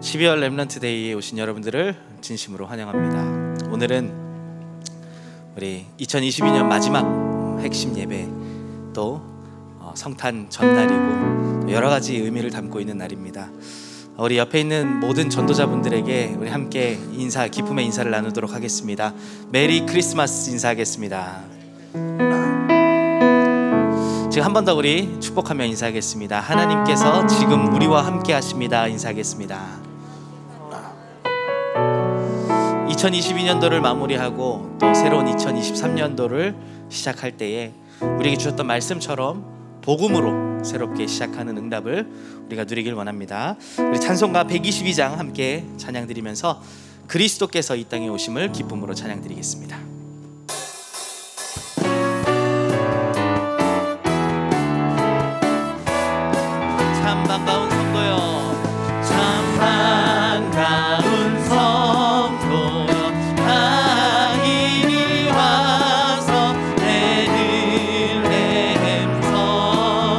12월 렘넌트 데이에 오신 여러분들을 진심으로 환영합니다. 오늘은 우리 2022년 마지막 핵심 예배, 또 성탄 전날이고 또 여러 가지 의미를 담고 있는 날입니다. 우리 옆에 있는 모든 전도자분들에게 우리 함께 기쁨의 인사를 나누도록 하겠습니다. 메리 크리스마스 인사하겠습니다. 지금 한 번 더 우리 축복하며 인사하겠습니다. 하나님께서 지금 우리와 함께 하십니다. 인사하겠습니다. 2022년도를 마무리하고 또 새로운 2023년도를 시작할 때에 우리에게 주셨던 말씀처럼 복음으로 새롭게 시작하는 응답을 우리가 누리길 원합니다. 우리 찬송가 122장 함께 찬양 드리면서 그리스도께서 이 땅에 오심을 기쁨으로 찬양 드리겠습니다. 참 반가운 성도여, 참 반가운 성도여, 다 이리 와서 베들레헴 성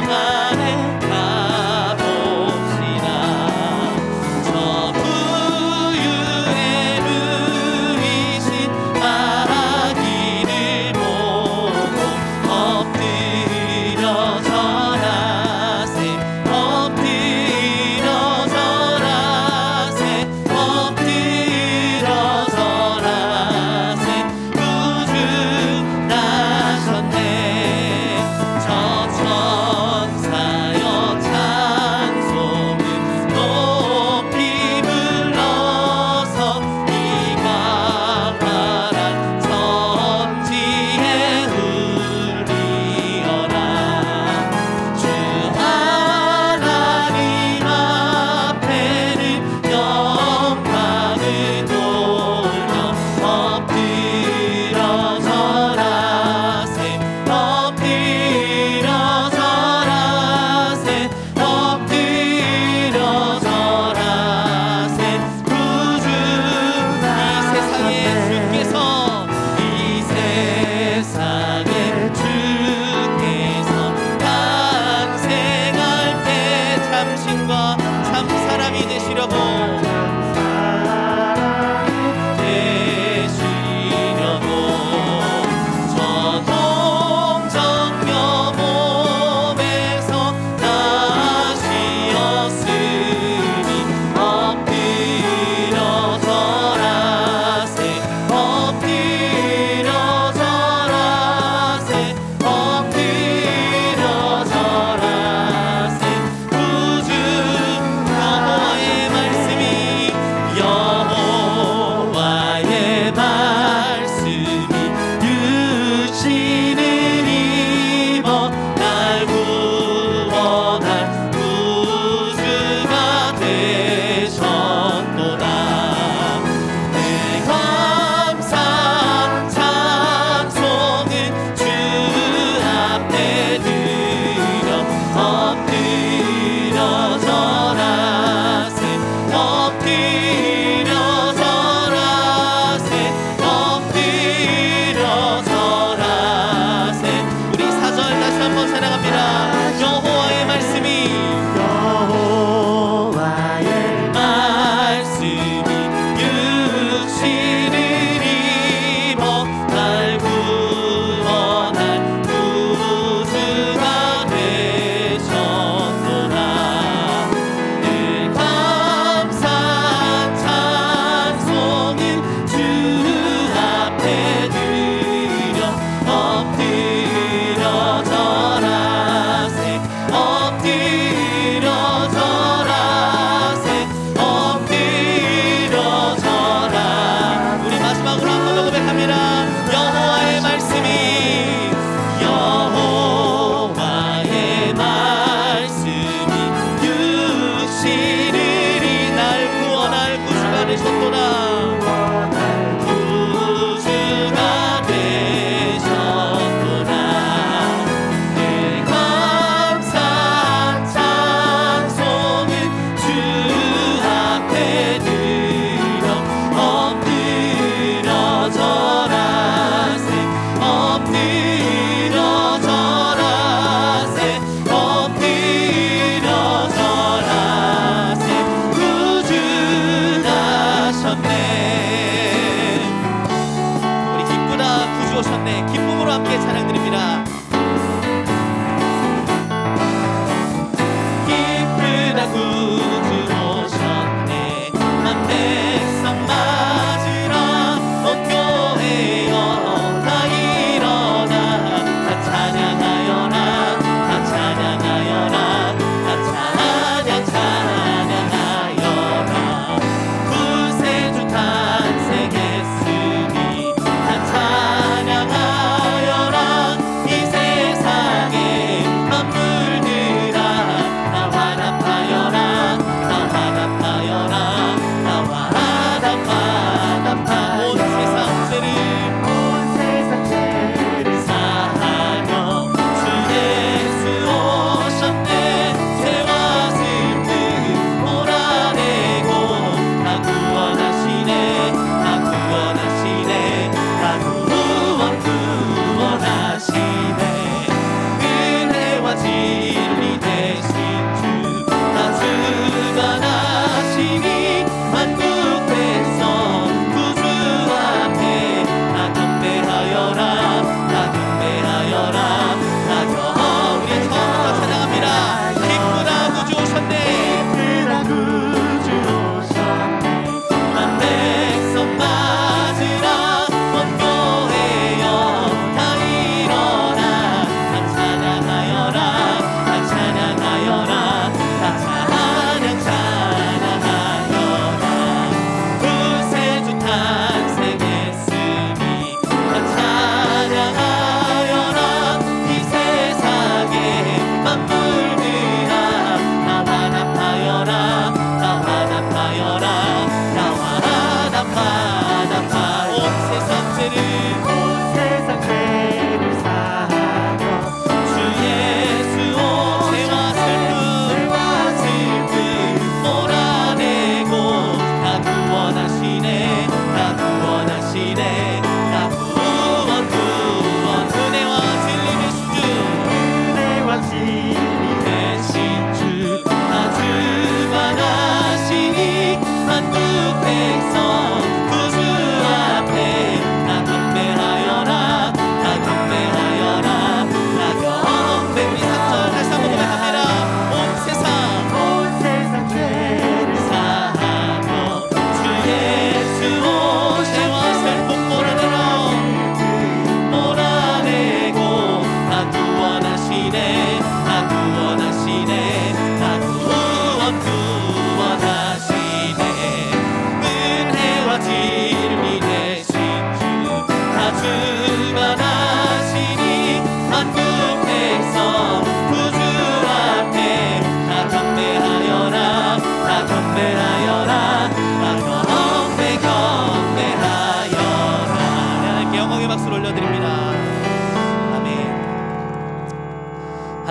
안에 가봅시다. 저 부유에 누리신 아기를 보고 엎드려 전하세, 엎드려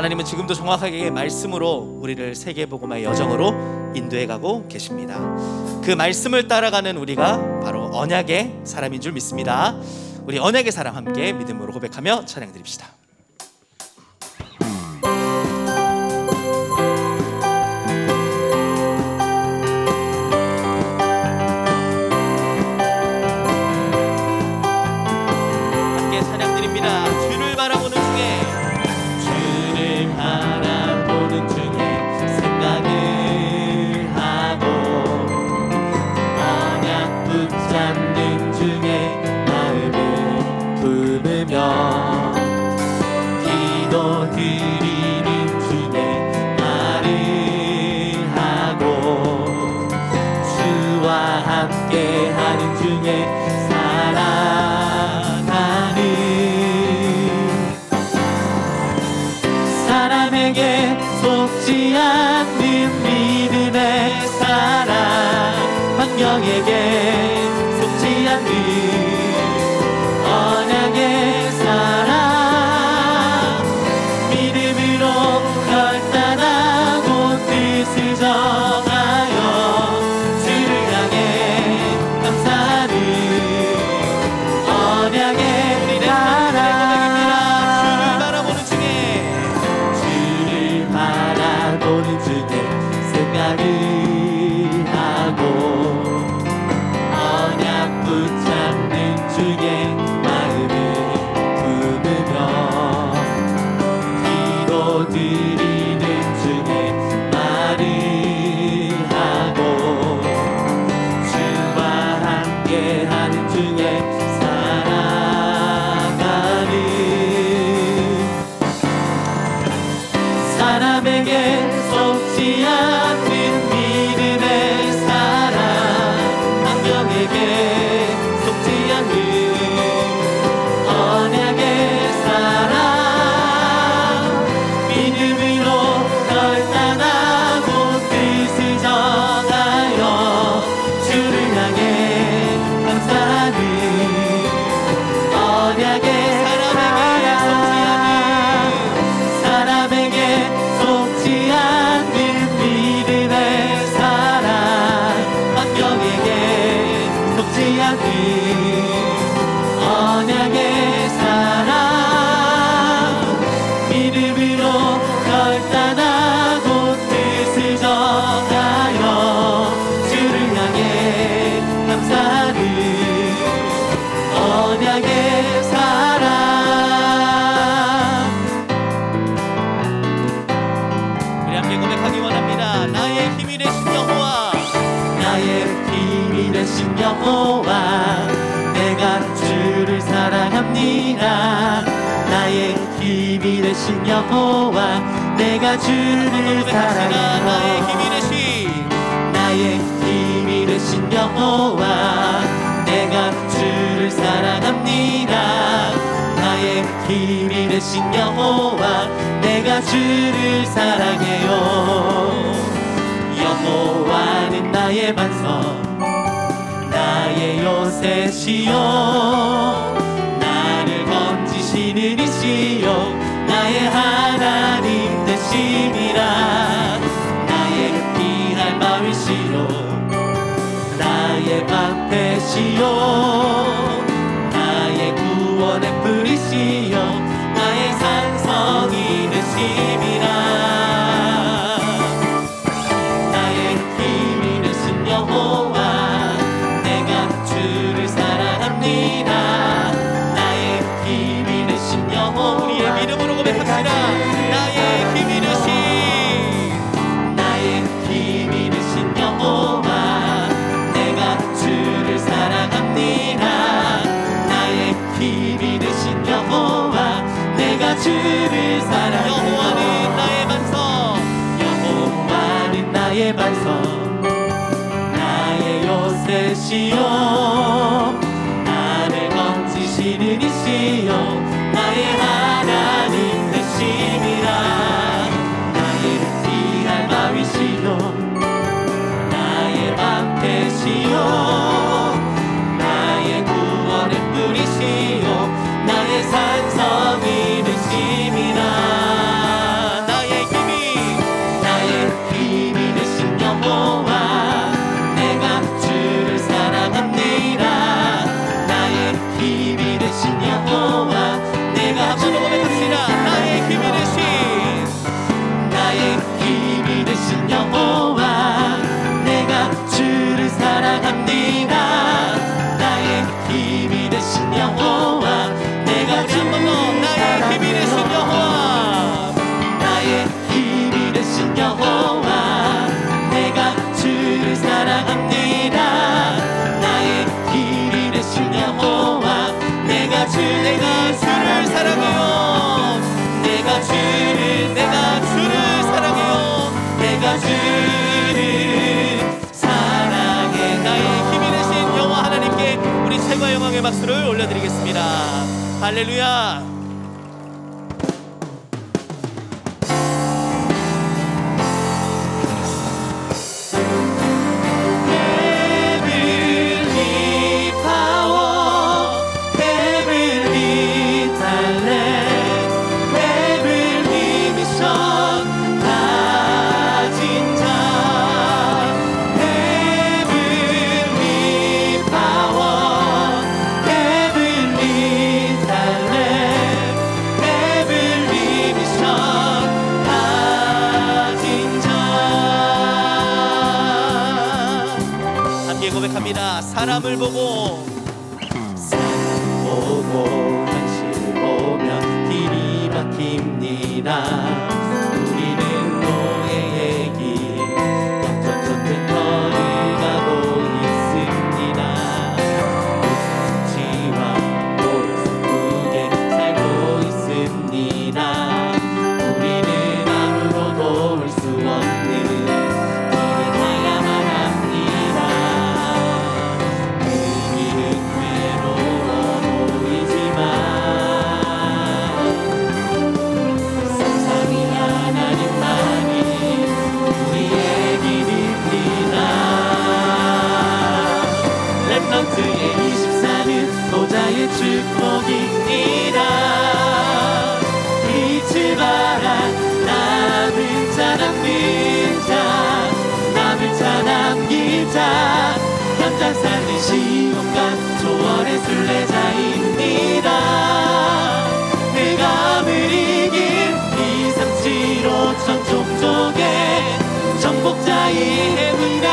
하나님은 지금도 정확하게 말씀으로 우리를 세계복음화의 여정으로 인도해가고 계십니다. 그 말씀을 따라가는 우리가 바로 언약의 사람인 줄 믿습니다. 우리 언약의 사람 함께 믿음으로 고백하며 찬양 드립시다. 사람에게 속지 않는 믿음의 사랑, 환경에게 속지 않는 언약의 사랑, 믿음으로 결단하고 뜻을 정하여 주를 향해 감사하는 언약의 보는 중에 생각을 하고 언약 붙잡는 중에 마음을 품으며 기도 드리는 중에 말을 하고 주와 함께 하는 중에 살아가는 사람에게 속지 않는 믿음의 사랑, 환경에게 속지 않는 언약의 사랑, 믿음으로 결단하고 뜻을 정하여 주를 향해 감사하는 언약의 사람에게 속지 않는 믿음의 사랑, 환경에게 속지 않는 언약의 사랑, 믿음으로 결단하고 뜻을 정하여 주를 향해 감사하는 언약의 사랑. 고백하기 원합니다. 나의 힘이 되신 여호와, 나의 힘이 되신 여호와, 내가 주를 사랑합니다. 나의 힘이 되신 여호와, 내가 주를 사랑해요. 나의 힘이 되신 여호와, 내가 주를 사랑합니다. 나의 힘이 되신 여호와, 내가 주를 사랑해요. 여호와는 나의 반석, 나의 요새시요, 나를 건지시는 이시요, 나의 하나님 되심이라. 나의 피할 마을시요, 나의 방패시요, 나의 구원의 뿌리시요, 나의 산성이 되심이라. 나의 힘이 되신 여호와, 내가 주를 사랑합니다. 나의 힘이 되신 여호와, 우리의 믿음으로 고백합시다. 나의 힘이 되신, 나의 힘이 되신 여호와, 내가 주를 사랑합니다. 나의 힘이 되신 여호와, 내가 주를 사랑해요. 여호와는 나의 반석, 여호와는 나의 반석, 나의 요새시요, 나를 건지시는 이시요, 나의 하나님 되심이라. 나의 피할 마위시요, 나의 방패시요, 나의 구원의 뿌리시요, 나의 산성이 되심이라. 찬송의 박수를 올려드리겠습니다. 할렐루야. 사람을 보고 현실을 보면 길이 막힙니다. 우리는 노예의 길 쩍쩍쩍 걸어가고 있습니다. 수치와 모습국에 살고 있습니다. 우리는 아무로도 올 수 없는 축복입니다. 빛을 발한 남은 자 남는 자 남은 자 남긴 자 현장 살린 시공간 초월의 순례자입니다. 흑암을 이긴 237호천 종족의 정복자입니다.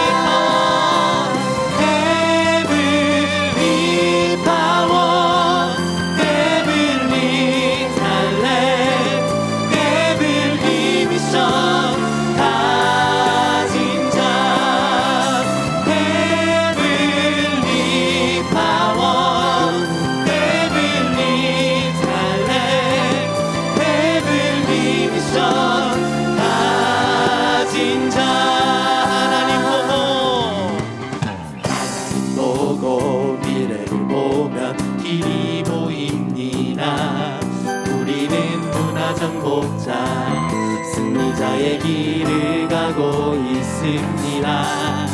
승리자의 길을 가고 있습니다.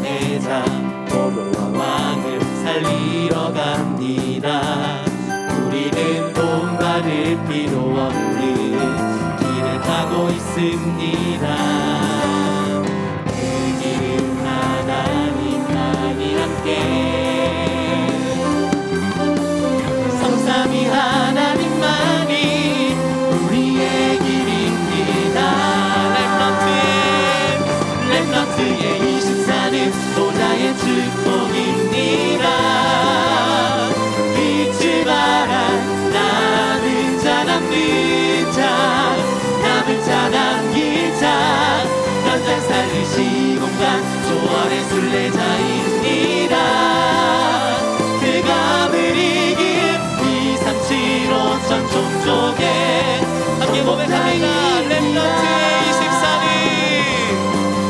승리자 보로와 왕을 살리러 갑니다. 우리는 돈 받을 필요 없는 길을 가고 있습니다. 그 길은 하나님만이 함께 성삼위 하나님만이 우리의 길입니다. 렘넌트의 24는 보좌의 축복입니다. 빛을 발한 남은 자 남는 자 남은 자 남긴 자 현장 살릴 시공간 초월의 순례자입니다. 흑암을 이긴 237호천 종족의 함께 고백합니다.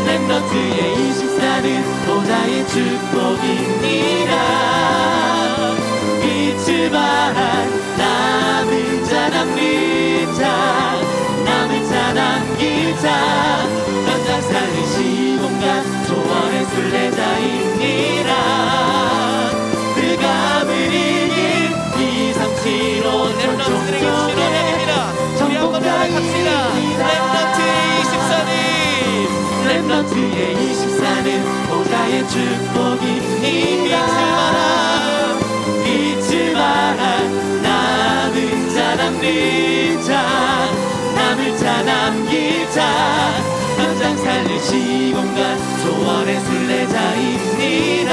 렘넌트의 24는 보좌의 축복입니다. 빛을 발한 남은 자 남는 자 남은 자 남긴 자 현장 살린 시공간 초월의 순례자입니다. 흑암을 이긴 237호천 종족의 렘넌트의 24는 보좌의 축복입니다. 빛을 발한 남은 자 남는 자 남은 자 남길 자 현장 살릴 시공간 초월의 순례자입니다.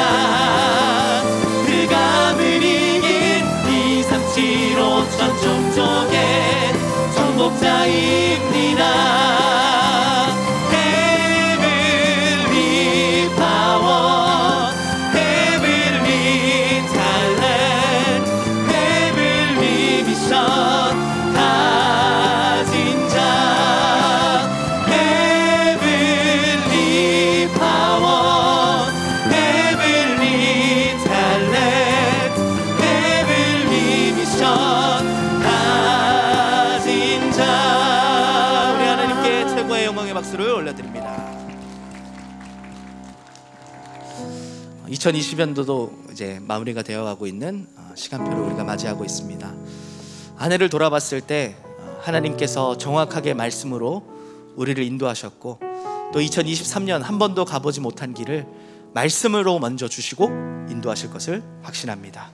흑암을 이긴 237호천 종족의 정복자입니다. 헤블리 고백합시다. 2020년도도 이제 마무리가 되어가고 있는 시간표를 우리가 맞이하고 있습니다. 한 해를 돌아봤을 때 하나님께서 정확하게 말씀으로 우리를 인도하셨고, 또 2023년 한 번도 가보지 못한 길을 말씀으로 먼저 주시고 인도하실 것을 확신합니다.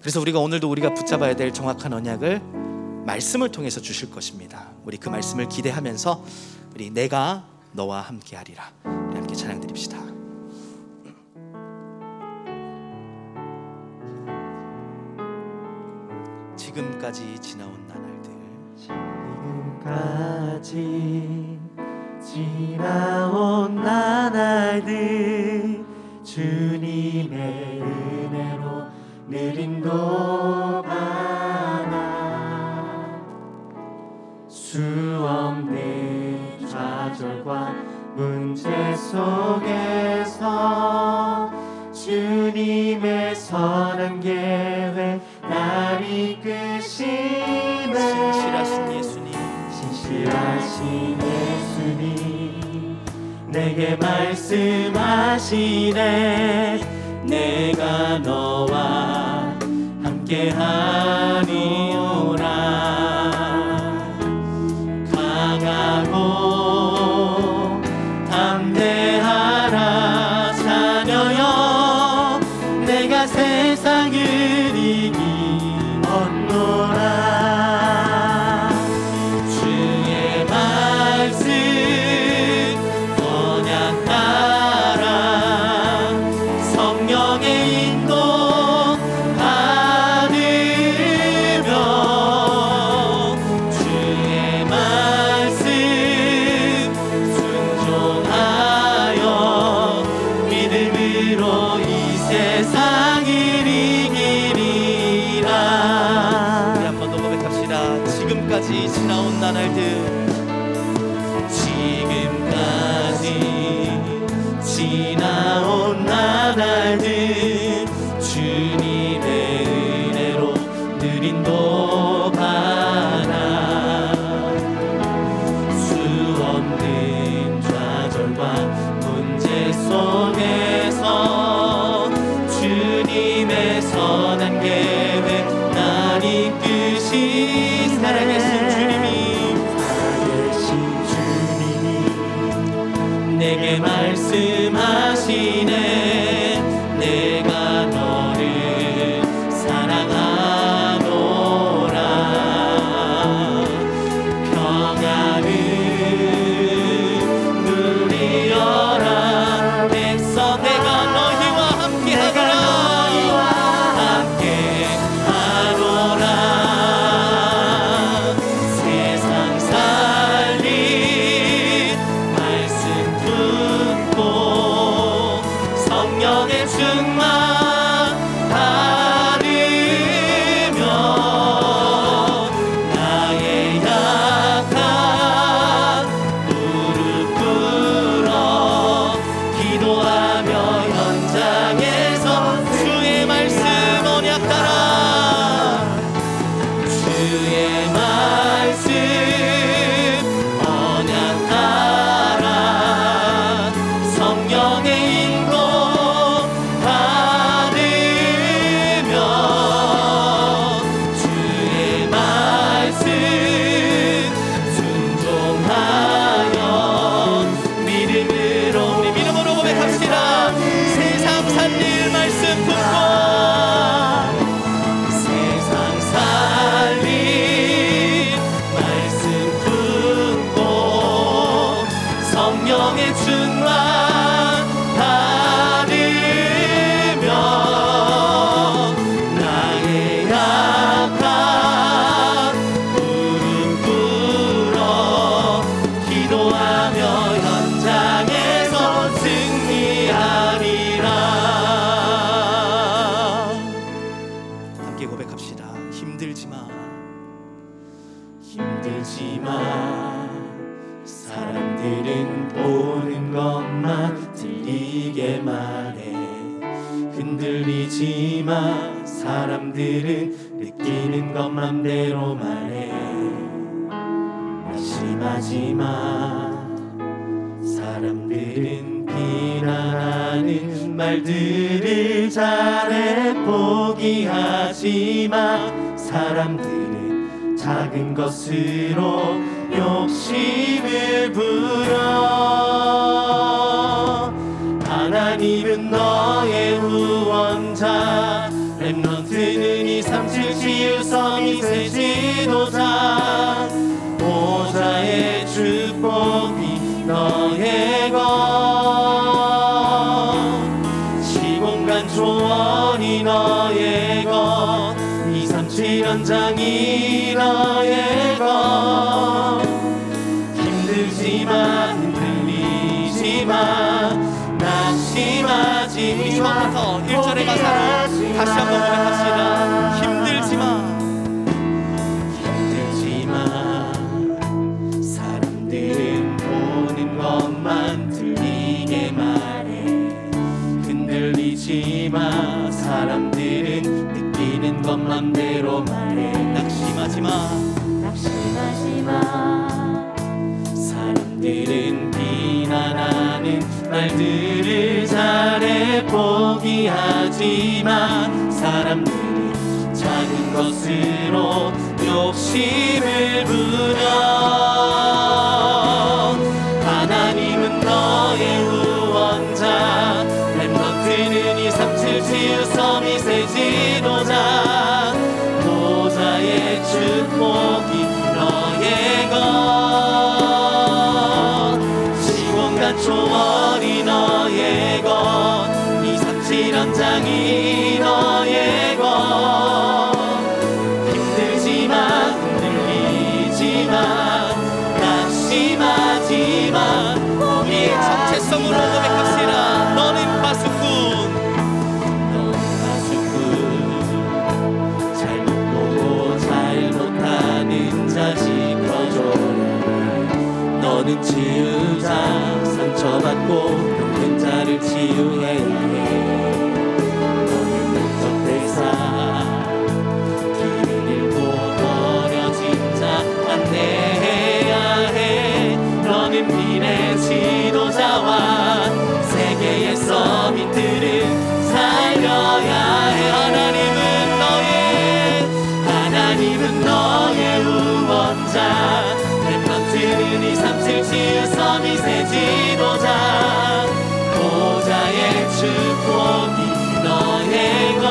그래서 우리가 우리가 붙잡아야 될 정확한 언약을 말씀을 통해서 주실 것입니다. 우리 그 말씀을 기대하면서 우리 내가 너와 함께하리라, 우리 함께 찬양 드립시다. 지금까지 지나온 나날들, 지금까지 지나온 나날들, 주님의 은혜로 늘 인도받아 수 없는 좌절과 문제 속에서 주님의 선한 계획 날 이끄시네. 신실하신 예수님, 신실하신 예수님 내게 말씀하시네. 내가 너와 함께하리오라. 강하고 담대하라 자녀여, 내가 세상을 이기었노라. 주의 말씀 언약 따라 성령의 인도 받으며, 주의 말씀 순종하여 믿음으로 이 세상을 이기리라. 우리 한 번 더 고백합시다. 지금까지 지나온 나날들, 지금까지 지나온 나날들, 주님의 은혜로 늘 인도받아 수 없는 좌절과 문제 속에서 주님의 선한 계획 날 이끄신 살아계신 주님이 내게 말씀하시네. 내가 너를 사랑하노라. 평안을 누리어라. 백성 내가 너희와 함께하노라. 세상 살리 말씀 품고 성령의 충만 받으며, 나의 약한 무릎 꿇어 기도하며 현장에서 주의 말씀 언약 따라, 주의 말씀 언약 따라 성령의 인도 받으며, 주의 말씀 순종하여 믿음으로, 우리 믿음으로 고백합시다. 세상 살릴 말씀 품고, 세상 살릴 말씀 품고 성령의 충만 받으며, 나의 약한 무릎 꿇어 기도하며 현장에서 승리하리라. 함께 고백합시다. 힘들지 마, 힘들지 마. 사람들은 보는 것만 들리게 말해. 흔들리지 마. 사람들은 느끼는 것 맘대로 말해. 낙심하지 마. 사람들은 비난하는 말들을 잘해 포기하지만 사람들은 작은 것으로 욕심을 부려. 하나님은 너의 후원자, 렘넌트는 237 치유서 미세 지도자. 보좌의 축복이 너의 것, 시공간 초원이 너의 것, 237 현장이 너의 것. 힘들지만 흔들리지만 낙심하지. 우리 처음부터 1절의 가사를 다시 한번 고백합시다. 힘들지만 사람들은 보는 것만 들리게 말해. 흔들리지마. 사람들은 느끼는 것 맘대로 말해. 낙심하지마. 사람들은 비난하는 말들을 잘해 포기하지만 사람들은 작은 것으로 욕심을 부려. 하나님은 너의 후원자, 렘넌트는 237 치유서 미세 지도자. 보좌의 축복이 너의 것, 시공간 초월이 너의 것, 237 현장이 너의 것. 힘들지만 흔들리지만 낙심하지만 포기. 정체성으로 고백합시다. 너는 파수꾼. 너는 파수꾼. 잘못 보고 잘못하는 자 지켜줘야 해. 너는 치유자. 상처받고 병든 자를 치유해야 해. 너는 목적 대사. 길을 잃고 버려진 자 안내해야 해. 너는 미래 지도자와 세계의 서밋들을 살려야 해. 하나님은 너의 후원자, 렘넌트는 237 치유서 미세 지도자. 보좌의 축복이 너의 것,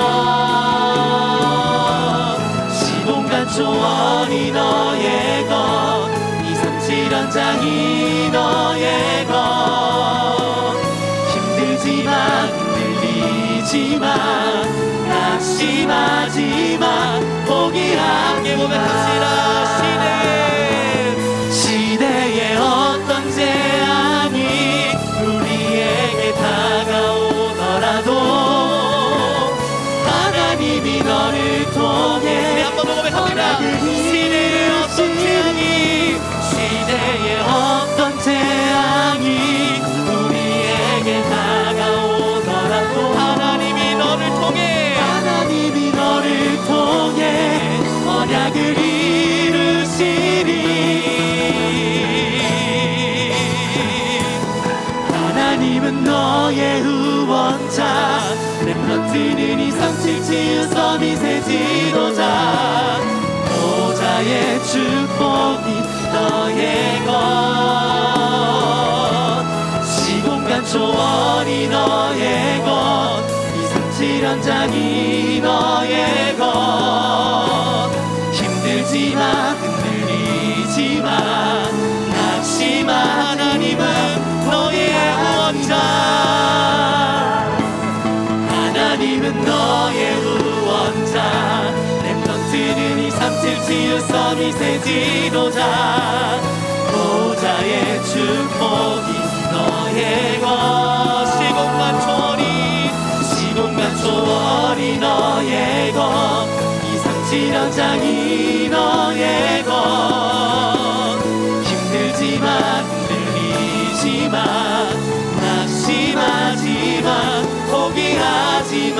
시공간 초원이 너의 것, 237 현장이 너의 것. 힘들지만 흔들리지만 낙심하지만 포기하게 고백합시다. 시대의 어떤 재앙이 우리에게 다가오더라도 하나님이 너를 통해. 한번 더 고백합니다. 시대의 어떤 재앙이 우리에게 다가오더라도 하나님이 너를 통해 언약을 이루시리. 하나님은 너의 후원자, 렘넌트는 237 치유서 미세 지도자. 보좌의 축복이 너의 것, 시공간 초월이 너의 것, 237 현장이 너의 것. 힘들지만 흔들리지만 낙심한. 하나님은 너의 후원자. 하나님은 너의 후원자, 렘넌트는 237 치유서 미세 지도자. 보좌의 축복이 너의 것, 시공간 초월이 너의 것, 237 현장이 너의 것. 힘들지만 흔들리지만 낙심하지만 포기하지마.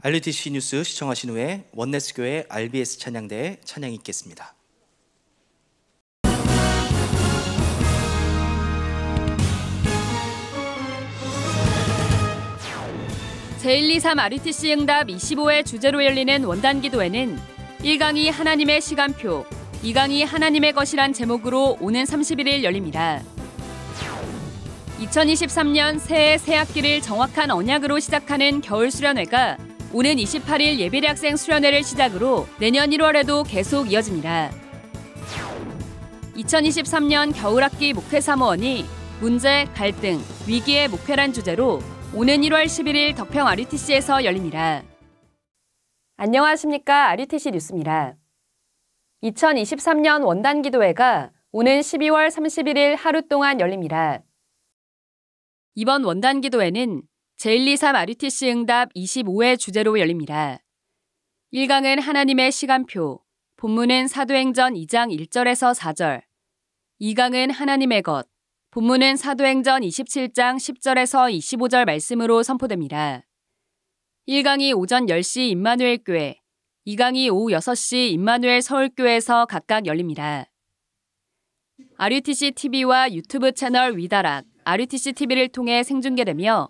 RUTC 뉴스 시청하신 후에 원네스교회 RBS 찬양대의 찬양이 있겠습니다. 제123 RUTC 응답 25회 주제로 열리는 원단기도회는 1강이 하나님의 시간표, 2강이 하나님의 것이란 제목으로 오는 31일 열립니다. 2023년 새해 새학기를 정확한 언약으로 시작하는 겨울 수련회가 오는 28일 예비대학생 수련회를 시작으로 내년 1월에도 계속 이어집니다. 2023년 겨울학기 목회 사모원이 문제, 갈등, 위기의 목회란 주제로 오는 1월 11일 덕평 RUTC에서 열립니다. 안녕하십니까. RUTC 뉴스입니다. 2023년 원단기도회가 오는 12월 31일 하루 동안 열립니다. 이번 원단기도회는 제123 RUTC 응답 25회 주제로 열립니다. 1강은 하나님의 시간표, 본문은 사도행전 2장 1절에서 4절, 2강은 하나님의 것, 본문은 사도행전 27장 10절에서 25절 말씀으로 선포됩니다. 1강이 오전 10시 임마누엘 교회, 2강이 오후 6시 임마누엘 서울교회에서 각각 열립니다. RUTC TV와 유튜브 채널 위다락, RUTC TV를 통해 생중계되며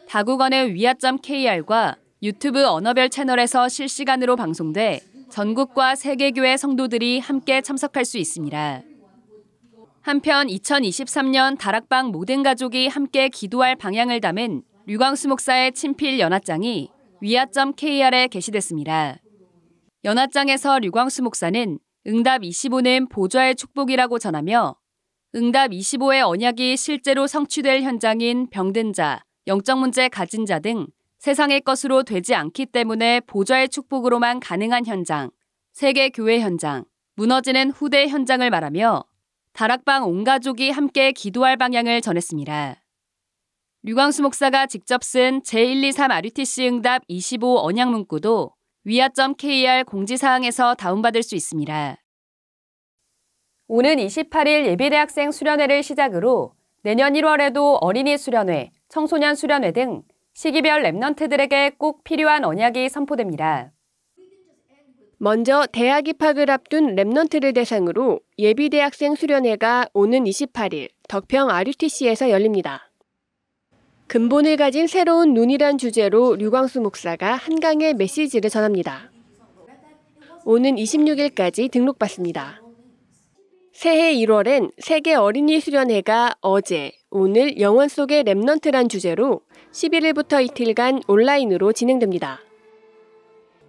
다국언의 위아.kr과 유튜브 언어별 채널에서 실시간으로 방송돼 전국과 세계교회 성도들이 함께 참석할 수 있습니다. 한편 2023년 다락방 모든 가족이 함께 기도할 방향을 담은 류광수 목사의 친필 연합장이 위아.kr에 게시됐습니다. 연합장에서 류광수 목사는 응답 25는 보좌의 축복이라고 전하며 응답 25의 언약이 실제로 성취될 현장인 병든 자, 영적 문제 가진 자 등 세상의 것으로 되지 않기 때문에 보좌의 축복으로만 가능한 현장, 세계 교회 현장, 무너지는 후대 현장을 말하며 다락방 온 가족이 함께 기도할 방향을 전했습니다. 류광수 목사가 직접 쓴 제123 RUTC 응답 25 언약 문구도 위아.kr 공지사항에서 다운받을 수 있습니다. 오는 28일 예비대학생 수련회를 시작으로 내년 1월에도 어린이 수련회, 청소년 수련회 등 시기별 랩넌트들에게 꼭 필요한 언약이 선포됩니다. 먼저 대학 입학을 앞둔 랩넌트를 대상으로 예비대학생 수련회가 오는 28일 덕평 RUTC에서 열립니다. 근본을 가진 새로운 눈이란 주제로 류광수 목사가 한강의 메시지를 전합니다. 오는 26일까지 등록받습니다. 새해 1월엔 세계 어린이 수련회가 어제, 오늘 영원 속의 랩넌트란 주제로 11일부터 이틀간 온라인으로 진행됩니다.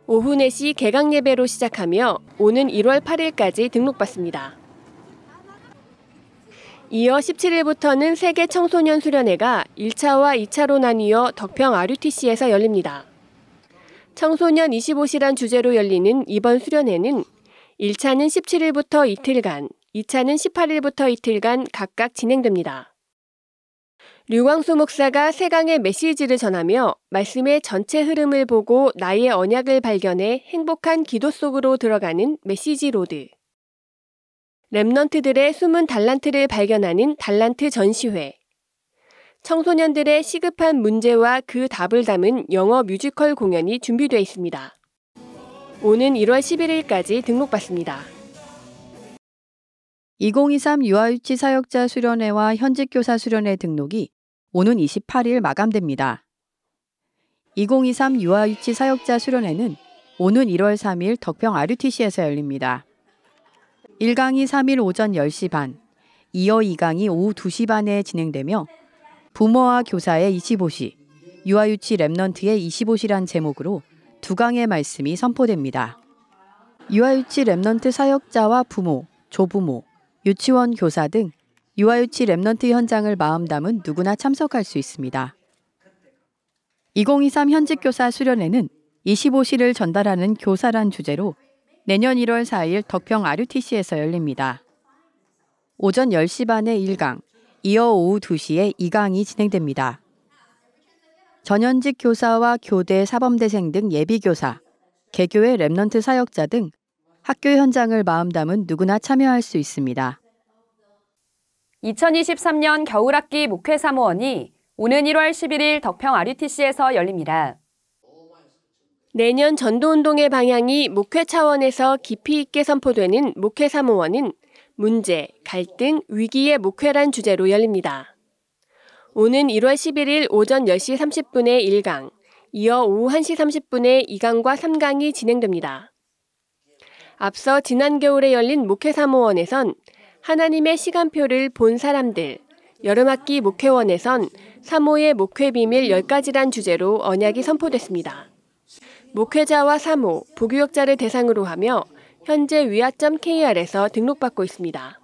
오후 4시 개강 예배로 시작하며 오는 1월 8일까지 등록받습니다. 이어 17일부터는 세계 청소년 수련회가 1차와 2차로 나뉘어 덕평 RUTC에서 열립니다. 청소년 25시란 주제로 열리는 이번 수련회는 1차는 17일부터 이틀간, 2차는 18일부터 이틀간 각각 진행됩니다. 류광수 목사가 세강의 메시지를 전하며 말씀의 전체 흐름을 보고 나의 언약을 발견해 행복한 기도 속으로 들어가는 메시지 로드. 랩넌트들의 숨은 달란트를 발견하는 달란트 전시회. 청소년들의 시급한 문제와 그 답을 담은 영어 뮤지컬 공연이 준비되어 있습니다. 오는 1월 11일까지 등록받습니다. 2023 유아유치 사역자 수련회와 현직교사 수련회 등록이 오는 28일 마감됩니다. 2023 유아유치 사역자 수련회는 오는 1월 3일 덕평 RUTC에서 열립니다. 1강이 3일 오전 10시 반, 이어 2강이 오후 2시 반에 진행되며 부모와 교사의 25시, 유아유치 랩넌트의 25시란 제목으로 2강의 말씀이 선포됩니다. 유아유치 랩넌트 사역자와 부모, 조부모, 유치원 교사 등 유아유치 랩넌트 현장을 마음 담은 누구나 참석할 수 있습니다. 2023 현직교사 수련회는 25시를 전달하는 교사란 주제로 내년 1월 4일 덕평 RUTC에서 열립니다. 오전 10시 반에 1강, 이어 오후 2시에 2강이 진행됩니다. 전현직 교사와 교대 사범대생 등 예비교사, 개교의 랩넌트 사역자 등 학교 현장을 마음 담은 누구나 참여할 수 있습니다. 2023년 겨울학기 목회 사모원이 오는 1월 11일 덕평 RUTC에서 열립니다. 내년 전도운동의 방향이 목회 차원에서 깊이 있게 선포되는 목회 사모원은 문제, 갈등, 위기의 목회란 주제로 열립니다. 오는 1월 11일 오전 10시 30분에 1강, 이어 오후 1시 30분에 2강과 3강이 진행됩니다. 앞서 지난 겨울에 열린 목회 사모원에선 하나님의 시간표를 본 사람들, 여름학기 목회원에선 사모의 목회 비밀 10가지란 주제로 언약이 선포됐습니다. 목회자와 사모, 부교역자를 대상으로 하며 현재 위아.kr에서 등록받고 있습니다.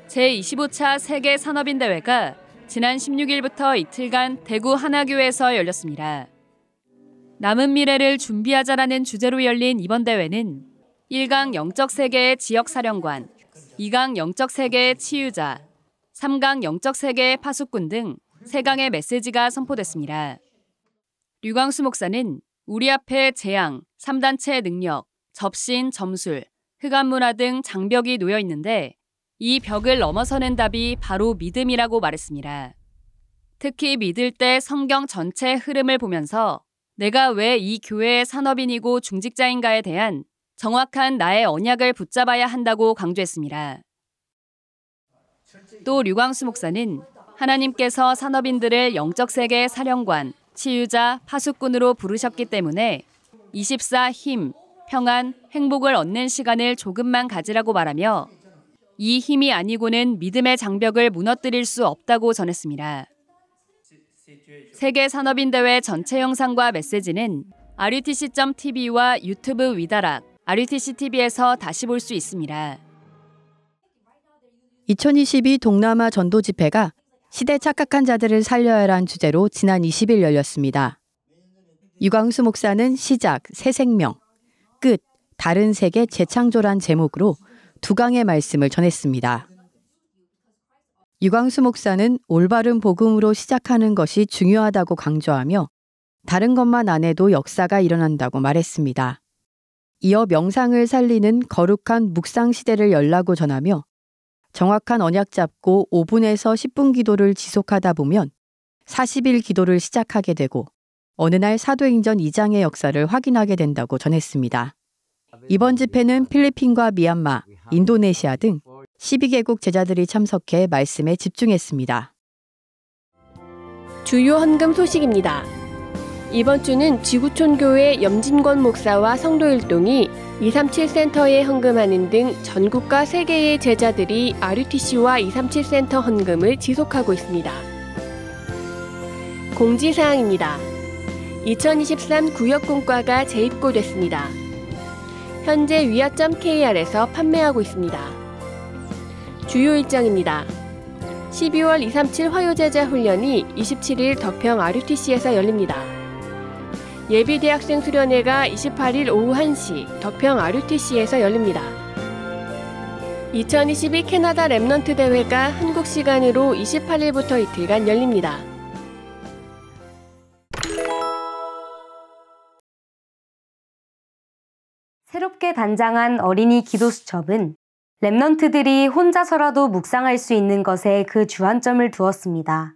제25차 세계 산업인 대회가 지난 16일부터 이틀간 대구 하나교에서 열렸습니다. 남은 미래를 준비하자라는 주제로 열린 이번 대회는 1강 영적 세계의 지역 사령관, 2강 영적 세계의 치유자, 3강 영적 세계의 파수꾼 등 3강의 메시지가 선포됐습니다. 류광수 목사는 우리 앞에 재앙, 3단체 능력, 접신, 점술, 흑암문화 등 장벽이 놓여 있는데 이 벽을 넘어서는 답이 바로 믿음이라고 말했습니다. 특히 믿을 때 성경 전체 흐름을 보면서 내가 왜 이 교회의 산업인이고 중직자인가에 대한 정확한 나의 언약을 붙잡아야 한다고 강조했습니다. 또 류광수 목사는 하나님께서 산업인들을 영적 세계의 사령관, 치유자, 파수꾼으로 부르셨기 때문에 24 힘, 평안, 행복을 얻는 시간을 조금만 가지라고 말하며 이 힘이 아니고는 믿음의 장벽을 무너뜨릴 수 없다고 전했습니다. 세계 산업인 대회 전체 영상과 메시지는 RUTC.tv와 유튜브 위다락, RUTC.tv에서 다시 볼 수 있습니다. 2022 동남아 전도 집회가 시대 착각한 자들을 살려야 하는 주제로 지난 20일 열렸습니다. 유광수 목사는 시작, 새 생명, 끝, 다른 세계 재창조란 제목으로 2강의 말씀을 전했습니다. 유광수 목사는 올바른 복음으로 시작하는 것이 중요하다고 강조하며 다른 것만 안 해도 역사가 일어난다고 말했습니다. 이어 명상을 살리는 거룩한 묵상 시대를 열라고 전하며 정확한 언약 잡고 5분에서 10분 기도를 지속하다 보면 40일 기도를 시작하게 되고 어느 날 사도행전 2장의 역사를 확인하게 된다고 전했습니다. 이번 집회는 필리핀과 미얀마, 인도네시아 등 12개국 제자들이 참석해 말씀에 집중했습니다. 주요 헌금 소식입니다. 이번 주는 지구촌교회 염진권 목사와 성도일동이 237 센터에 헌금하는 등 전국과 세계의 제자들이 RUTC와 237 센터 헌금을 지속하고 있습니다. 공지사항입니다. 2023 구역공과가 재입고됐습니다. 현재 위아.kr에서 판매하고 있습니다. 주요 일정입니다. 12월 237 화요제자 훈련이 27일 덕평 RUTC에서 열립니다. 예비대학생 수련회가 28일 오후 1시 덕평 RUTC에서 열립니다. 2022 캐나다 랩넌트 대회가 한국 시간으로 28일부터 이틀간 열립니다. 새롭게 단장한 어린이 기도수첩은 랩넌트들이 혼자서라도 묵상할 수 있는 것에 그 주안점을 두었습니다.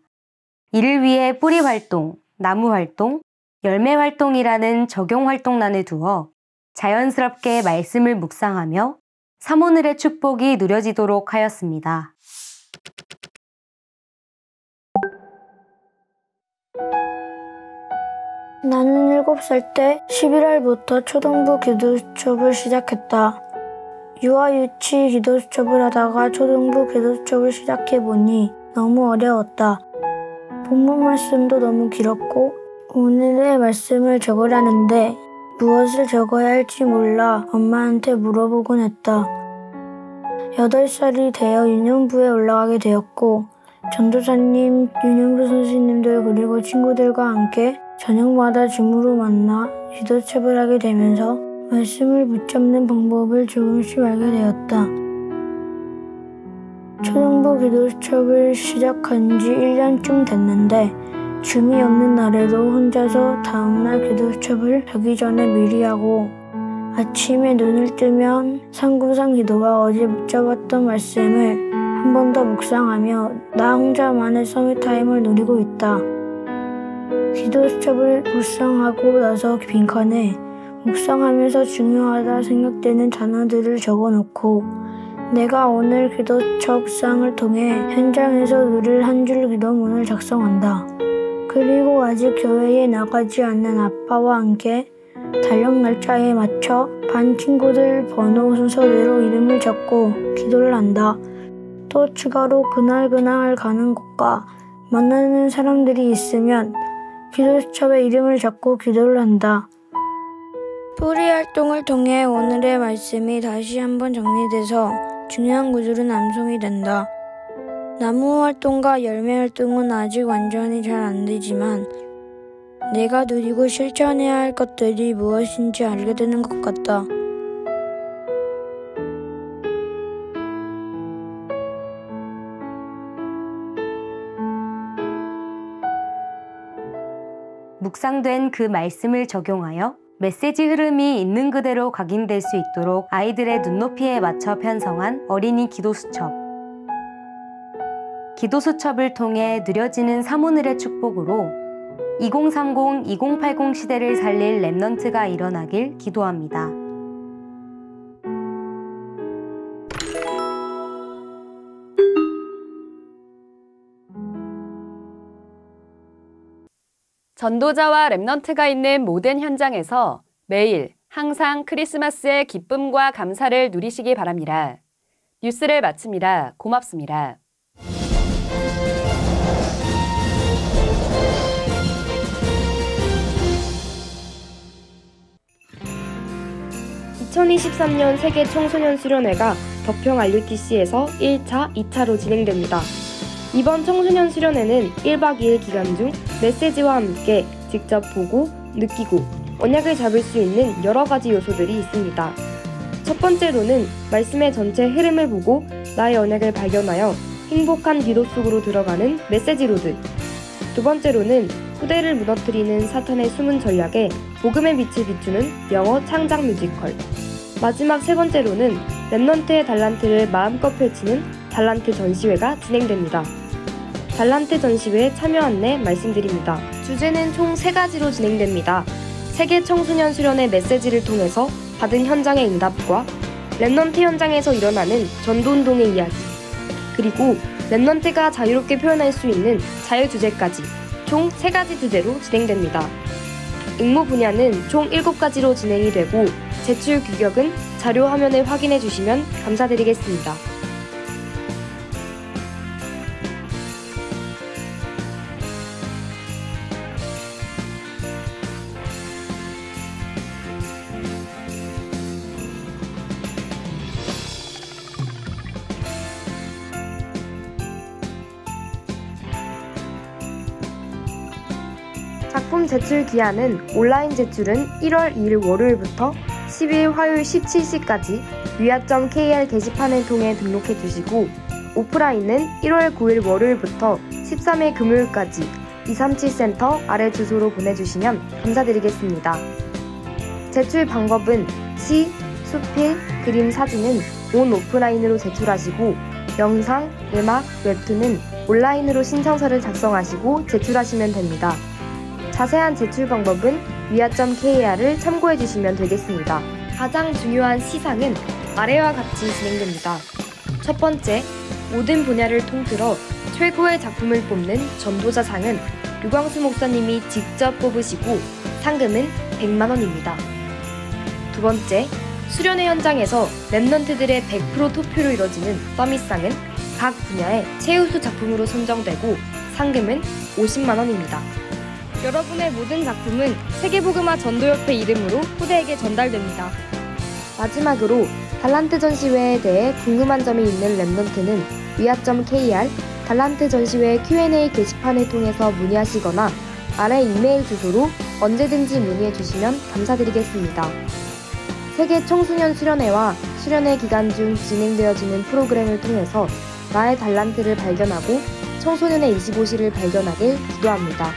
이를 위해 뿌리 활동, 나무 활동, 열매 활동이라는 적용 활동란을 두어 자연스럽게 말씀을 묵상하며 삼오늘의 축복이 누려지도록 하였습니다. 나는 7살 때 11월부터 초등부 기도 수첩을 시작했다. 유아 유치 기도 수첩을 하다가 초등부 기도 수첩을 시작해보니 너무 어려웠다. 본문 말씀도 너무 길었고 오늘의 말씀을 적으라는데 무엇을 적어야 할지 몰라 엄마한테 물어보곤 했다. 8살이 되어 유년부에 올라가게 되었고 전도사님, 유년부 선생님들 그리고 친구들과 함께 저녁마다 줌으로 만나 기도첩을 하게 되면서 말씀을 붙잡는 방법을 조금씩 알게 되었다. 초등부 기도수첩을 시작한 지 1년쯤 됐는데 줌이 없는 날에도 혼자서 다음날 기도수첩을 자기 전에 미리 하고 아침에 눈을 뜨면 상구상 기도와 어제 붙잡았던 말씀을 한 번 더 묵상하며 나 혼자만의 서밋타임을 누리고 있다. 기도수첩을 묵상하고 나서 빈칸에 묵상하면서 중요하다 생각되는 단어들을 적어놓고 내가 오늘 기도첩상을 통해 현장에서 누릴 한 줄 기도문을 작성한다. 그리고 아직 교회에 나가지 않는 아빠와 함께 달력 날짜에 맞춰 반 친구들 번호 순서대로 이름을 적고 기도를 한다. 또 추가로 그날 가는 곳과 만나는 사람들이 있으면 기도수첩에 이름을 적고 기도를 한다. 뿌리 활동을 통해 오늘의 말씀이 다시 한번 정리돼서 중요한 구절은 암송이 된다. 나무 활동과 열매 활동은 아직 완전히 잘 안 되지만 내가 누리고 실천해야 할 것들이 무엇인지 알게 되는 것 같다. 묵상된 그 말씀을 적용하여 메시지 흐름이 있는 그대로 각인될 수 있도록 아이들의 눈높이에 맞춰 편성한 어린이 기도수첩. 기도수첩을 통해 누려지는 삼오늘의 축복으로 2030-2080 시대를 살릴 랩넌트가 일어나길 기도합니다. 전도자와 랩넌트가 있는 모든 현장에서 매일 항상 크리스마스의 기쁨과 감사를 누리시기 바랍니다. 뉴스를 마칩니다. 고맙습니다. 2023년 세계 청소년 수련회가 덕평 RUTC에서 1차, 2차로 진행됩니다. 이번 청소년 수련회는 1박 2일 기간 중 메시지와 함께 직접 보고, 느끼고, 언약을 잡을 수 있는 여러 가지 요소들이 있습니다. 첫 번째로는 말씀의 전체 흐름을 보고 나의 언약을 발견하여 행복한 기도 속으로 들어가는 메시지 로드. 두 번째로는 후대를 무너뜨리는 사탄의 숨은 전략에 복음의 빛을 비추는 영어 창작 뮤지컬. 마지막 세 번째로는 랩넌트의 달란트를 마음껏 펼치는 달란트 전시회가 진행됩니다. 달란트 전시회 참여 안내 말씀드립니다. 주제는 총 3가지로 진행됩니다. 세계 청소년 수련회 메시지를 통해서 받은 현장의 응답과 랩넌트 현장에서 일어나는 전도운동의 이야기, 그리고 랩넌트가 자유롭게 표현할 수 있는 자유주제까지 총 3가지 주제로 진행됩니다. 응모 분야는 총 7가지로 진행이 되고 제출 규격은 자료 화면을 확인해 주시면 감사드리겠습니다. 작품 제출 기한은 온라인 제출은 1월 2일 월요일부터 12일 화요일 17시까지 위아.kr 게시판을 통해 등록해 주시고 오프라인은 1월 9일 월요일부터 13일 금요일까지 237센터 아래 주소로 보내주시면 감사드리겠습니다. 제출 방법은 시, 수필, 그림, 사진은 온 오프라인으로 제출하시고 영상, 음악, 웹툰은 온라인으로 신청서를 작성하시고 제출하시면 됩니다. 자세한 제출 방법은 위아.kr을 참고해 주시면 되겠습니다. 가장 중요한 시상은 아래와 같이 진행됩니다. 첫 번째, 모든 분야를 통틀어 최고의 작품을 뽑는 전도자상은 류광수 목사님이 직접 뽑으시고 상금은 100만 원입니다. 두 번째, 수련회 현장에서 랩넌트들의 100% 투표로 이뤄지는 서밋상은 각 분야의 최우수 작품으로 선정되고 상금은 50만 원입니다. 여러분의 모든 작품은 세계복음화 전도협회 이름으로 후대에게 전달됩니다. 마지막으로 달란트 전시회에 대해 궁금한 점이 있는 랩넌트는 위아.kr 달란트 전시회 Q&A 게시판을 통해서 문의하시거나 아래 이메일 주소로 언제든지 문의해 주시면 감사드리겠습니다. 세계 청소년 수련회와 수련회 기간 중 진행되어지는 프로그램을 통해서 나의 달란트를 발견하고 청소년의 25시를 발견하길 기도합니다.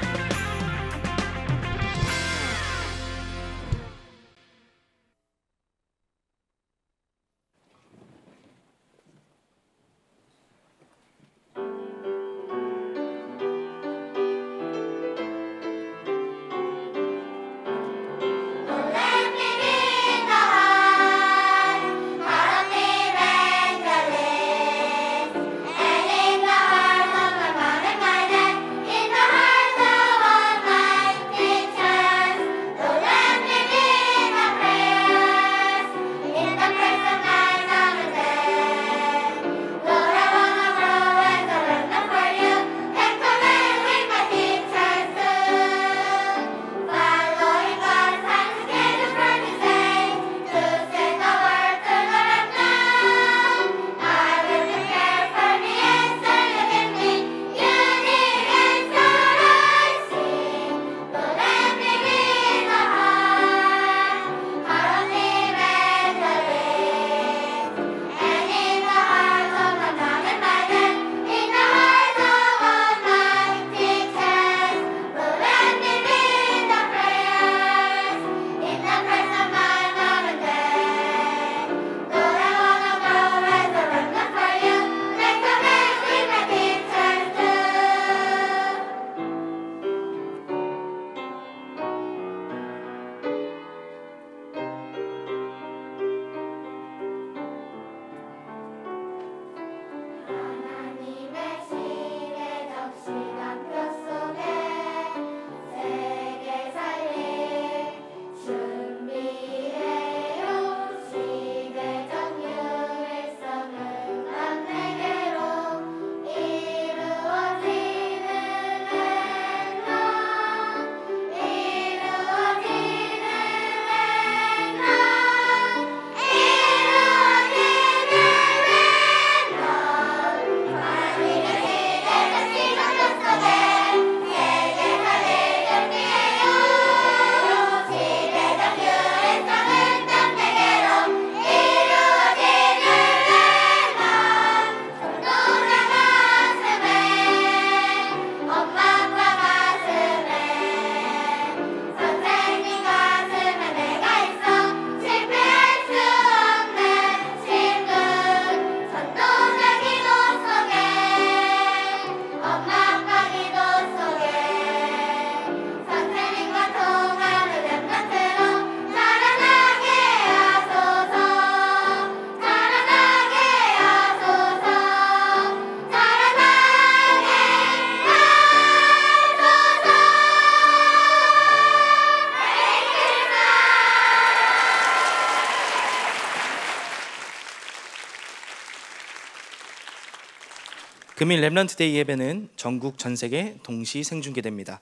금일 랩런트데이 예배는 전국 전세계 동시 생중계됩니다.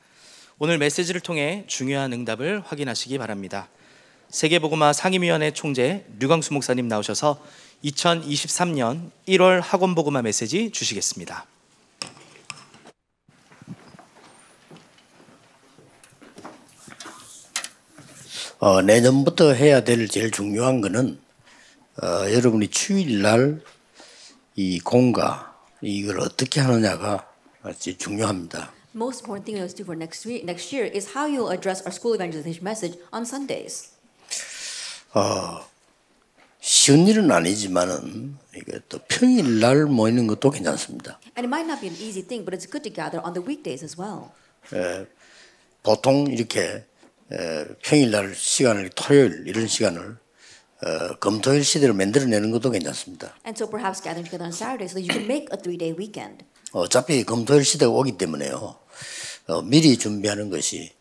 오늘 메시지를 통해 중요한 응답을 확인하시기 바랍니다. 세계복음화 상임위원회 총재 류광수 목사님 나오셔서 2023년 1월 학원복음화 메시지 주시겠습니다. 내년부터 해야 될 제일 중요한 거는 여러분이 주일날 이 공가 이걸 어떻게 하느냐가 제일 중요합니다. Most important thing to do for next year is how you address our school evangelization message on Sundays. 쉬운 일은 아니지만은 이게 또 평일날 모이는 것도 괜찮습니다. And it might not be an easy thing, but it's good to gather on the weekdays as well. 보통 이렇게 평일날 시간을 토요일 이런 시간을 금토일 시대를 만들어내는 것도 괜찮습니다. And so perhaps gathering together on Saturday so that you can make a 3-day weekend. 어차피 금토일 시대가 오기 때문에요. 미리 준비하는 것이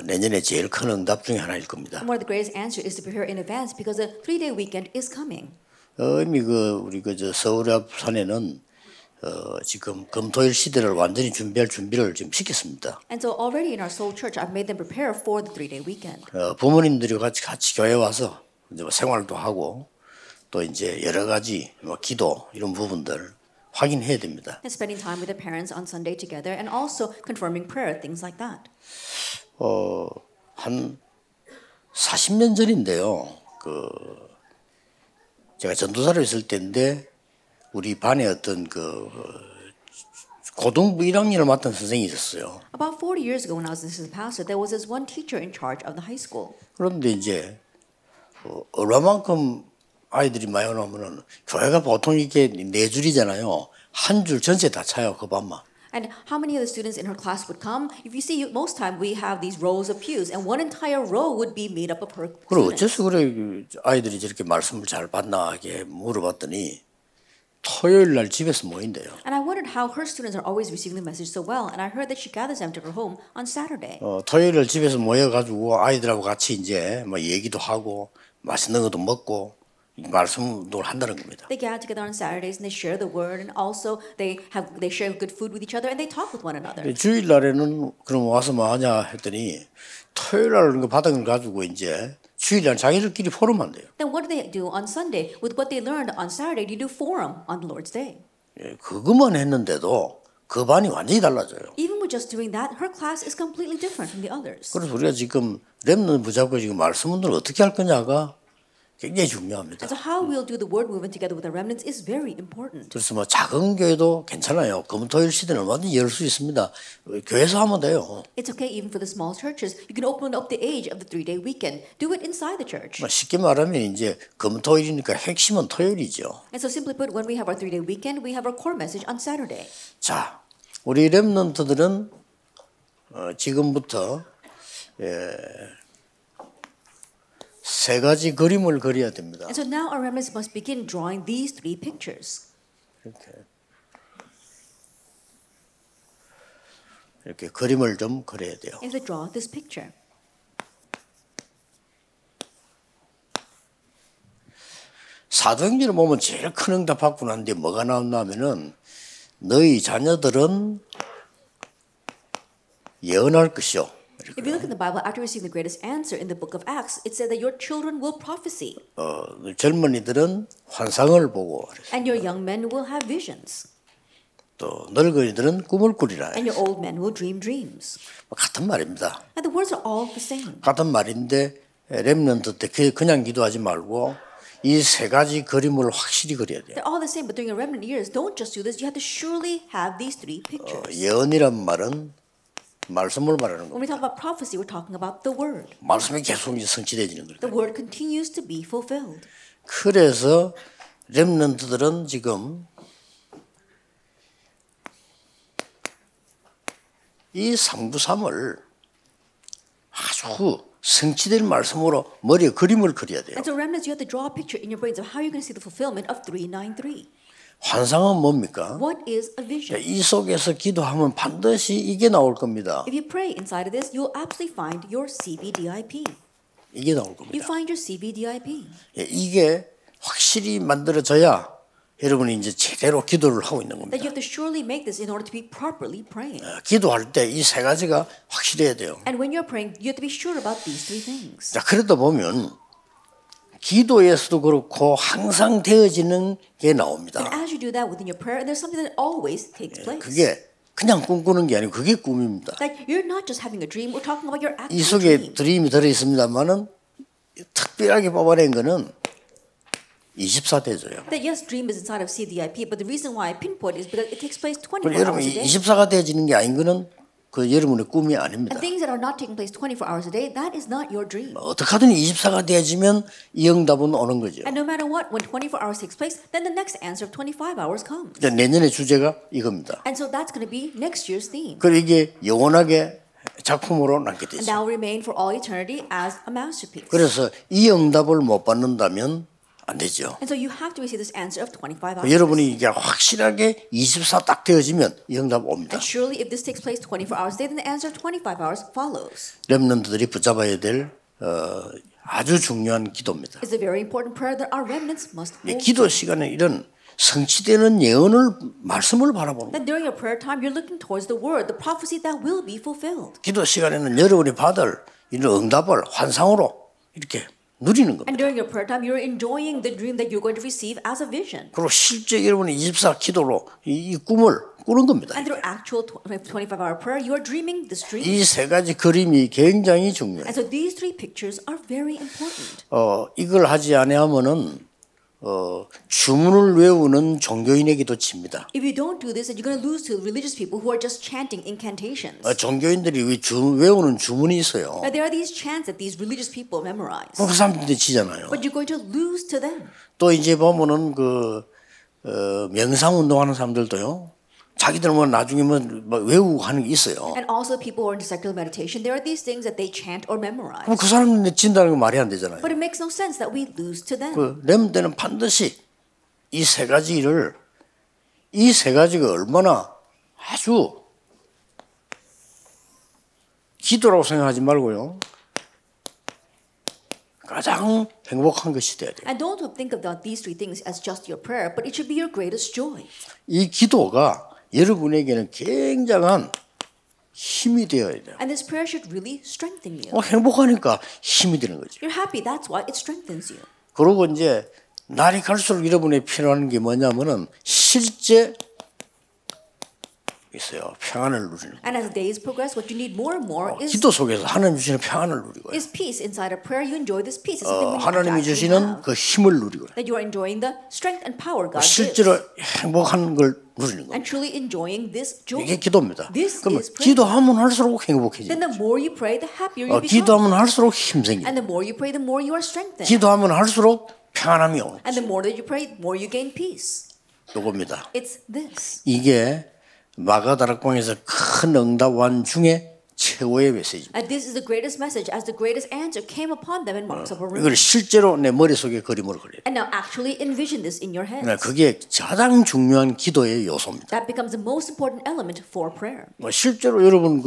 내년에 제일 큰 응답 중에 하나일 겁니다. And one of the greatest answers is to prepare in advance because a 3-day weekend is coming. 이미 우리 저 서울 앞 산에는 지금 금토일 시대를 완전히 준비할 준비를 지금 시켰습니다. And so already in our Seoul church, I've made them prepare for the 3-day weekend. 부모님들이 같이 교회 와서 이제 생활도 하고 또 이제 여러 가지 기도 이런 부분들 확인해야 됩니다. And spending time with the parents on Sunday together, and also confirming prayer, things like that. 한 40년 전인데요. 제가 전도사로 있을 때인데 우리 반에 어떤 고등부 1학년을 맡은 선생이 있었어요. About 40 years ago, when I was assistant pastor, there was this one teacher in charge of the high school. 그런데 이제 얼마만큼 아이들이 많이 오면은 교회가 보통 이게 4줄이잖아요. 한 줄 전체 다 차요 그 반만. And how many of the students in her class would come? If you see, most time we have these rows of pews, and one entire row would be made up of her 그럼 students. 어째서 그래 아이들이 저렇게 말씀을 잘 받나 하게 물어봤더니 토요일 날 집에서 모인대요. And I wondered how her students are always receiving the message so well, and I heard that she gathers them to her home on Saturday. 토요일 날 집에서 모여가지고 아이들하고 같이 이제 뭐 얘기도 하고 맛있는 것도 먹고 말씀도 한다는 겁니다. They gather together on Saturdays and they share the word, and also they share good food with each other, and they talk with one another. 주일 날에는 그럼 와서 뭐 하냐 했더니 토요일 날 그 바닥을 가지고 이제 주일 날 자기들끼리 포럼한대요. Then what do they do on Sunday with what they learned on Saturday? They do forum on the Lord's Day. 그것만 했는데도 그 반이 완전히 달라져요. Even with just doing that, her class is completely different from the others. 그래서 우리가 지금 렘넌트 붙잡고 지금 말씀 운동을 어떻게 할 거냐가 굉장히 중요합니다. And so how we'll do the word movement together with the remnants is very important. 그래서 뭐 작은 교회도 괜찮아요. 금토일 시대는 얼마든지 열 수 있습니다. 교회에서 하면 돼요. It's okay even for the small churches. You can open up the age of the 3-day weekend. Do it inside the church. 쉽게 말하면 이제 금토일이니까 핵심은 토요일이죠. And so simply put, when we have our 3-day weekend, we have our core message on Saturday. 자, 우리 렘넌트들은 지금부터 세 가지 그림을 그려야 됩니다. And so now our remnants must begin drawing these 3 pictures. 이렇게 그림을 좀 그려야 돼요. And to draw this picture. 사도행전을 보면 제일 큰 응답 받고 난 뒤에 뭐가 나온다면은 너희 자녀들은 예언할 것이요. If you look in the Bible, after receiving the greatest answer in the book of Acts, it said that your children will prophesy. 젊은이들은 환상을 보고 And your young men will have visions. 또 늙은이들은 꿈을 꾸리라. And your old men will dream dreams. 같은 말입니다. And the words are all the same. 같은 말인데 렘넌트 때 그냥 기도하지 말고 이 세 가지 그림을 확실히 그려야 돼요. They're all the same, but during your remnant years, don't just do this. You have to surely have these 3 pictures. 예언이란 말은 말씀을 말하는 When we 겁니다. talk about prophecy, we're talking about the word. 말씀이 계속 성취되지는 The 거예요. word continues to be fulfilled. 그래서 렘넌트들은 지금 이 3부 3을 아주 성취될 말씀으로 머리에 그림을 그려야 돼요. And so remnants, you have to draw a picture in your brains of how you're going to see the fulfillment of 393. 환상은 뭡니까? What is a vision? 이 속에서 기도하면 반드시 이게 나올 겁니다. If you pray inside of this, you'll absolutely find your CVDIP. 이게 나올 You 겁니다. find your CVDIP. 이게 확실히 만들어져야 여러분이 이제 제대로 기도를 하고 있는 겁니다. That you have to surely make this in order to be properly praying. 기도할 때 이 세 가지가 확실해야 돼요. And when you're praying, you have to be sure about these 3 things. 자, 그러다 보면 기도에서도 그렇고 항상 되어지는 게 나옵니다. And as you do that within your prayer, there's something that always takes place. 그게 그냥 꿈꾸는 게 아니고 그게 꿈입니다. That you're not just having a dream, we're talking about your 이 actual 속에 dream. 드림이 들어 있습니다만은 특별하게 뽑아낸 거는 24대죠요. That yes, dream is inside of CVDIP, but the reason why I pinpoint is because it takes place 24 여러분 hours a day. 24가 되어지는 게 아닌 거는 그 여러분의 꿈이 아닙니다. And things that are not taking place 24 hours a day, that is not your dream. 어떻게 하든 24가 되어지면 이 응답은 오는 거죠. And no matter what, when 24 hours takes place, then the next answer of 25 hours comes. 내년의 주제가 이겁니다. And so that's going to be next year's theme. 그리고 이게 영원하게 작품으로 남게 And 되죠. that will remain for all eternity as a masterpiece. 그래서 이 응답을 못 받는다면 안 되죠. And so you have to receive this answer of 25 hours. 여러분이 이게 확실하게 24 딱 되어지면 이 응답 옵니다. And surely if this takes place 24 hours a day, then the answer of 25 hours follows. 렘넌트들이 붙잡아야 될 아주 중요한 기도입니다. It's a very important prayer that our remnants must hold. 기도 시간에 이런 성취되는 예언을 말씀을 바라보는 거예요. That during your prayer time, you're looking towards the word, the prophecy that will be fulfilled. 기도 시간에는 여러분이 받을 이런 응답을 환상으로 이렇게 누리는 겁니다. And during your prayer time, you're enjoying the dream that you're going to receive as a vision. 그리고 실제 여러분이 24 기도로 이 꿈을 꾸는 겁니다. And through actual 25-hour prayer, you are dreaming this dream. 이 세 가지 그림이 굉장히 중요해요. And so these three pictures are very important. 이걸 하지 아니하면은 주문을 외우는 종교인에게도 집니다. If you don't do this, then you're going to lose to religious people who are just chanting incantations. 종교인들이 외우는 주문이 있어요. Now, there are these chants that these religious people memorize. 그 사람들한테 지잖아요. But you're going to lose to them. 또 이제 보면은 명상 운동하는 사람들도요. 자기들 뭐 나중에 뭐 외우고 하는 게 있어요. And also people who are into secular meditation, there are these things that they chant or memorize. 그럼 그 사람들 진다는 건 말이 안 되잖아요. But it makes no sense that we lose to them. 렘넌트는 반드시 이 세 가지를 이 세 가지가 얼마나 아주 기도라고 생각하지 말고요. 가장 행복한 것이 돼야 돼요. And don't think about these three things as just your prayer, but it should be your greatest joy. 이 기도가 여러분에게는 굉장한 힘이 되어야 돼요. And this prayer should really strengthen you. 행복하니까 힘이 되는 거죠. You're happy, that's why it strengthens you. 그리고 이제 날이 갈수록 여러분이 필요한 게 뭐냐면은 실제 있어요. 평안을 누리는. And as the days progress, what you need more and more is 기도 속에서 하나님 주시는 평안을 누리고요. is peace. Inside a prayer, you enjoy this peace. It's something we have to 하나님이 actually 주시는 have. 그 힘을 누리고요. That you are enjoying the strength and power God gives. 실제로 행복한 걸 누리는 거예요. And truly enjoying this joy. 이게 기도입니다. This 그러면 is prayer. 기도하면 할수록 행복해져요. Then the more you pray, the happier you become. 기도하면 할수록 힘 생겨요. And the more you pray, the more you are strengthened. 기도하면 할수록 평안함이 오는 And the more that you pray, the more you gain peace. 요겁니다. It's this. 이게 마가다락방에서 큰 응답원 중에 최고의 메시지입니다. And this is the greatest message as the greatest answer came upon them in Mark's upper room. 이걸 실제로 내 머릿속에 그림으로 그려요. And now actually envision this in your head. 그게 가장 중요한 기도의 요소입니다. That becomes the most important element for prayer. 실제로 여러분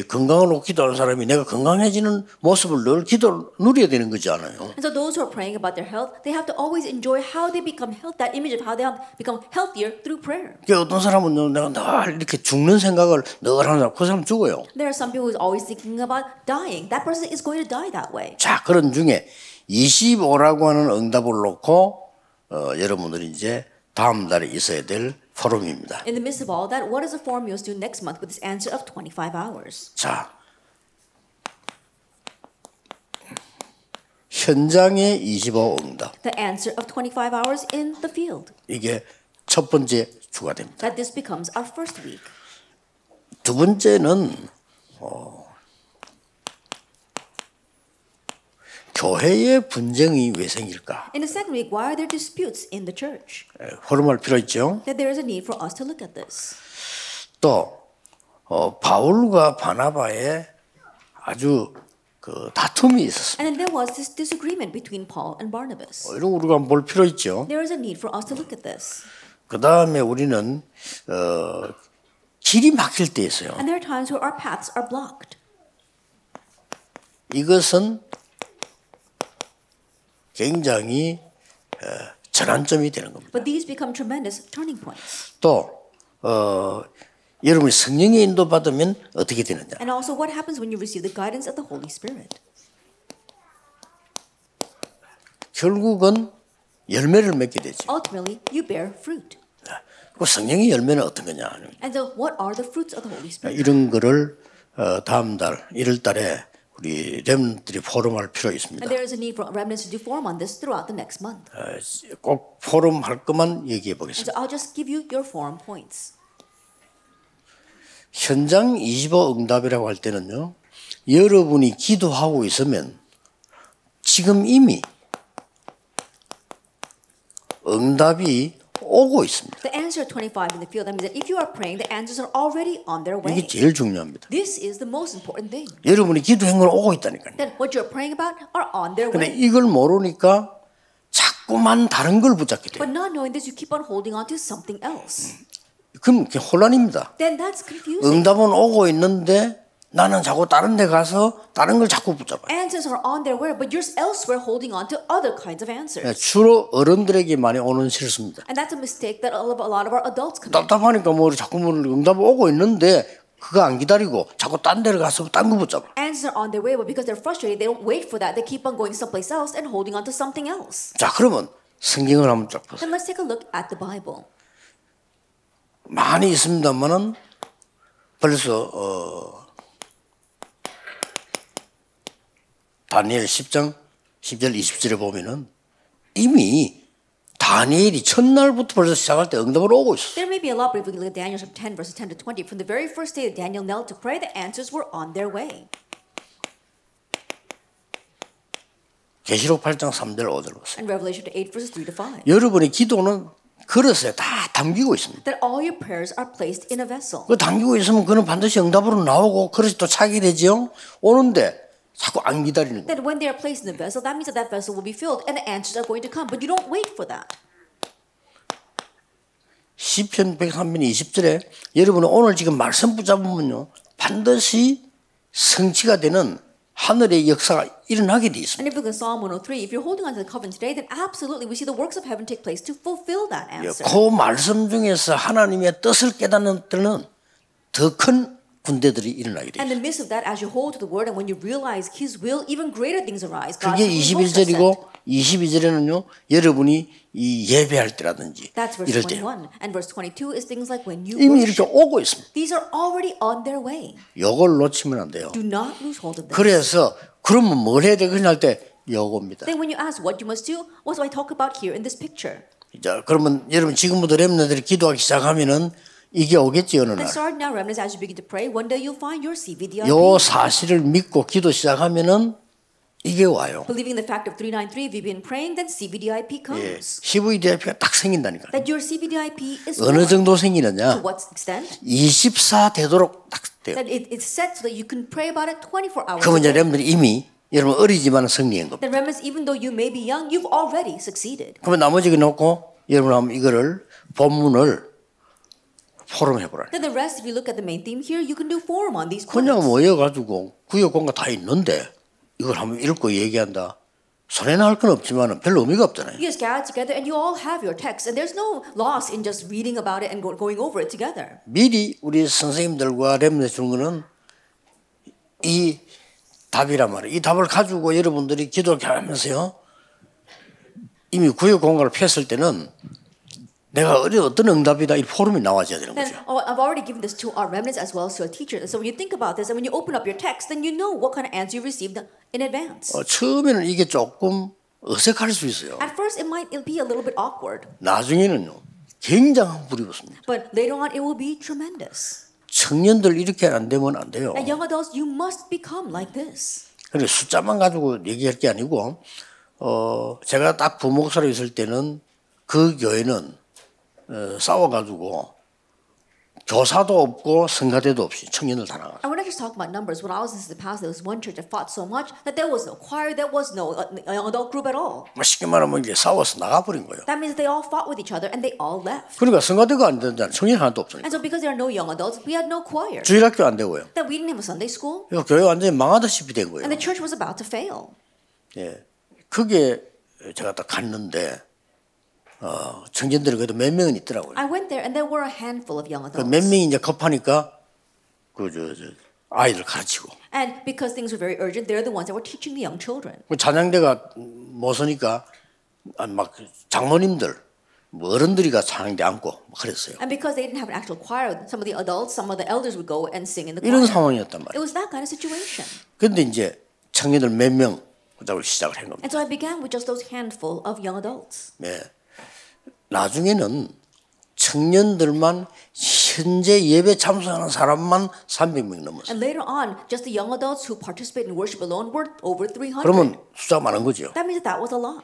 건강을 놓고 기도하는 사람이 내가 건강해지는 모습을 늘 기도를 누려야 되는 거지 않아요. And so those who are praying about their health, they have to always enjoy how they become health, that image of how they have become healthier through prayer. 어떤 사람은 내가 늘 이렇게 죽는 생각을 늘 하는 사람, 그 사람 죽어요. There are some people who is always thinking about dying. That person is going to die that way. 자, 그런 중에 25라고 하는 응답을 놓고 여러분들이 이제 다음 달에 있어야 될 포럼입니다. In the midst of all that, what is the forum you'll do next month with this answer of 25 hours? 자, 현장의 25 응답. The answer of 25 hours in the field. 이게 첫 번째 주가 됩니다. That this becomes our first week. 두 번째는 교회의 분쟁이 왜 생길까? In the second week, why are there disputes in the church? 포럼할 필요 있죠. That there is a need for us to look at this. 또 바울과 바나바의 아주 다툼이 있었습니다. And then there was this disagreement between Paul and Barnabas. 이런 거 우리가 한번 볼 필요 있죠. There is a need for us to look at this. 그 다음에 우리는 길이 막힐 때 있어요. And there are times where our paths are blocked. 이것은 굉장히 전환점이 되는 겁니다. But these become tremendous turning points. 또 여러분이 성령의 인도 받으면 어떻게 되느냐? And also, what happens when you receive the guidance of the Holy Spirit? 결국은 열매를 맺게 되죠. Ultimately, you bear fruit. 그 성령의 열매는 어떤 거냐? And so, what are the fruits of the Holy Spirit? 이런 거를 다음 달 1월 달에 우리 렘들이 포럼할 필요가 있습니다. And there is a need for remnants to do forum on this throughout the next month. 꼭 포럼 할 것만 얘기해 And 보겠습니다. so, I'll just give you your forum points. 현장 25 응답이라고 할 때는요. 여러분이 기도하고 있으면 지금 이미 응답이 오고 있습니다. The answer 25 in the field, that means that if you are praying, the answers are already on their way. 이게 제일 중요합니다. This is the most important thing. 여러분이 기도한 건 오고 있다니까요. That what you're praying about are on their 근데 way. 이걸 모르니까 자꾸만 다른 걸 붙잡게 돼요. But not knowing this, you keep on holding on to something else. 그럼 그게 혼란입니다. Then that's confusing. 응답은 오고 있는데 나는 자꾸 다른 데 가서 다른 걸 자꾸 붙잡아요. Answers are on their way, but you're elsewhere holding on to other kinds of answers. 주로 어른들에게 많이 오는 실수입니다. And that's a mistake that a lot of our adults commit. 답답하니까 뭐 자꾸 뭐 응답 오고 있는데 그거 안 기다리고 자꾸 딴 데를 가서 딴 거 붙잡아. Answers are on their way, but because they're frustrated, they don't wait for that. They keep on going someplace else and holding on to something else. 자, 그러면 성경을 한번 쫙 보세요. Then let's take a look at the Bible. 많이 있습니다만은 벌써 다니엘 10장 10절 20절에 보면은 이미 다니엘이 첫날부터 벌써 시작할 때 응답을 오고 있었어요. There may be a lot, but if we look at Daniel chapter 10, verses 10 to 20, from the very first day that Daniel knelt to pray, the answers were on their way. 계시록 8장 3절 5절 보세요. And Revelation 8, verses 3 to 5. 여러분의 기도는 그릇에 다 담기고 있습니다. That all your prayers are placed in a vessel. 그 담기고 있으면 그는 반드시 응답으로 나오고 그릇이 또 차게 되죠. 오는데 자꾸 안 기다리는 거예요. That when they are placed in the vessel, that means that that vessel will be filled and the answers are going to come. But you don't wait for that. 시편 103편 20절에 여러분은 오늘 지금 말씀 붙잡으면요 반드시 성취가 되는 하늘의 역사가 일어나게 돼 있습니다. And if you look at Psalm 103, if you're holding on to the covenant today, then absolutely we see the works of heaven take place to fulfill that answer. 그 말씀 중에서 하나님의 뜻을 깨닫는 때는 더 큰 군대들이 일어나게 돼 And in 있어요. the midst of that, as you hold to the word and when you realize His will, even greater things arise. God's 그게 will is 21절이고 22절에는요 여러분이 이 예배할 때라든지 That's verse 이럴 때 21. And verse 22 is things like when you 이미 이렇게 worship. 오고 있습니다. These are already on their way. 요걸 놓치면 안 돼요. Do not lose hold of them. 그래서 그러면 뭘 해야 돼? 그런 할때 요겁니다. Then when you ask what you must do, what do I talk about here in this picture? 자, 그러면 여러분 지금부터 렘너들이 기도하기 시작하면은 이게 오겠지 어느 Then 날. start now, remnants, as you begin to pray. One day you'll find your CVDIP. 요 사실을 믿고 기도 시작하면은 이게 와요. Believing the fact of 393, if you've been praying, then CVDIP 예, comes. CVDIP가 딱 생긴다니까. That your CVDIP is 어느 born. 정도 To 생기느냐? what extent? 24 되도록 딱 돼요. That it's set so that you can pray about it 24 hours 그러면 a 이제 day. 렘들이 이미 여러분 어리지만 승리한 겁니다. Then remnants, even though you may be young, you've already succeeded. 그러면 나머지 놓고 여러분 한번 이거를 본문을 포럼 해보라. Then the rest, if you look at the main theme here, you can do forum on these 그냥 points. 모여가지고 구역 공가 다 있는데 이걸 한번 읽고 얘기한다. 손해나 할 건 없지만 별로 의미가 없잖아요. You guys gather together and you all have your text, and there's no loss in just reading about it and going over it together. 미리 우리 선생님들과 렘네 주는 거는 이 답이란 말이에요. 이 답을 가지고 여러분들이 기도를 하면서요. 이미 구역 공간을 폈을 때는 내가 어떤 응답이다 이 포럼이 나와줘야 되는 Then 거죠. I've already given this to our remnants as well as to our teachers. So when you think about this and when you open up your text, then you know what kind of answer you received in advance. 처음에는 이게 조금 어색할 수 있어요. At first, it'll be a little bit awkward, 나중에는요. 굉장한 불이 붙습니다. but later on, it will be tremendous. 청년들 이렇게 안 되면 안 돼요. And young adults, you must become like this. 그런데 숫자만 가지고 얘기할 게 아니고 제가 딱 부목사로 있을 때는 그 교회는 싸워가지고 교사도 없고 성가대도 없이 청년들 다 나가. And we're not just talking about numbers. When I was in the past, there was one church that fought so much that there was no choir, there was no young adult group at all. 쉽게 말하면 이제 싸워서 나가버린 거예요. That means they all fought with each other and they all left. 그러니까 성가대가 안 되잖아요. 청년 하나도 없으니까. And so because there are no young adults, we had no choir. 주일학교 안 되고요. That we didn't have a Sunday school. 이거 교회 완전히 망하다시피 된 거예요. And the church was about to fail. 예, 그게 제가 딱 갔는데 청년들이 그래도 몇 명은 있더라고요. I went there and there were a handful of young 그 adults. 몇 명이 이제 급하니까 아이들 가르치고. And because things were very urgent, they're the ones that were teaching the young children. 그 찬양대가 못 서니까 막 장로님들 뭐 어른들이가 찬양대 앉고 뭐 그랬어요. And because they didn't have an actual choir, some of the adults, some of the elders would go and sing in the 이런 choir. 상황이었단 It 말이에요. was that kind of situation. 그런데 이제 청년들 몇 명 그다음에 시작을 한 겁니다. And so I began with just those handful of young adults. 네. 나중에는 청년들만 현재 예배 참석하는 사람만 300명 넘었어요. And later on, just the young adults who participate in worship alone were over 300. 그러면 숫자가 많은 거죠. That means that was a lot.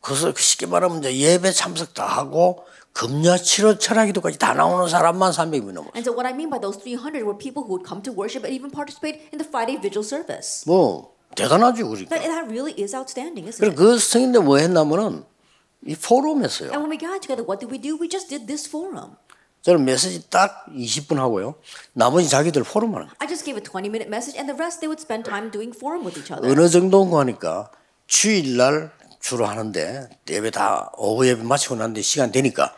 그래서 쉽게 말하면 이제 예배 참석 다 하고 금요 치료 철학기도까지 다 나오는 사람만 300명 넘었어요. And so what I mean by those 300 were people who would come to worship and even participate in the Friday vigil service. 뭐 대단하죠, 그러니까. That really is outstanding, isn't 그래서 it? 그 성인들 뭐 했냐면은 이 포럼했어요. And when we got together, what did we do? We just did this forum. 저는 메시지 딱 20분 하고요. 나머지 자기들 포럼하는 거예요. I just gave a 20-minute message, and the rest they would spend time doing forum with each other. 어느 정도인가 하니까 주일날 주로 하는데 예배 다 오후 예배 마치고 난 뒤에 시간 되니까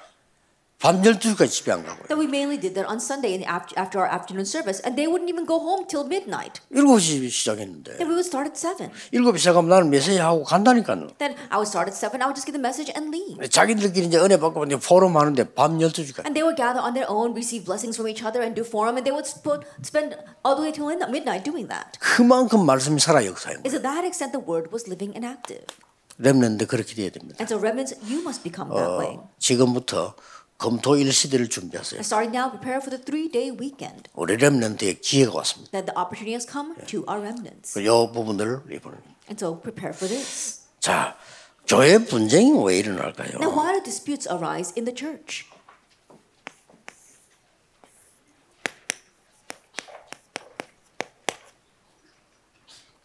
밤 12시까지 집에 안 가고요. That we mainly did that on Sunday in the after our afternoon service, and they wouldn't even go home till midnight. 7시 시작했는데 Then we would start at 7. 7시 시작하면 나는 메시지 하고 간다니까요. Then I would start at 7. I would just give the message and leave. 자기들끼리 이제 은혜 받고 이제 포럼 하는데 밤 12시까지. And they would gather on their own, receive blessings from each other, and do forum, and they would spend all the way till midnight doing that. 그만큼 말씀이 살아 역사인 거예요. It's to that extent the word was living and active. 렘넌트 그렇게 돼야 됩니다. And so remnants, you must become that way. 지금부터 금토일 시대를 준비하세요. And starting now, prepare for the 3-day weekend. 우리 렘넌트의 기회가 왔습니다. That the opportunity has come to our remnants. 이 부분들을 이번에. And so prepare for this. 자, 교회 분쟁이 왜 일어날까요? Now, why do disputes arise in the church?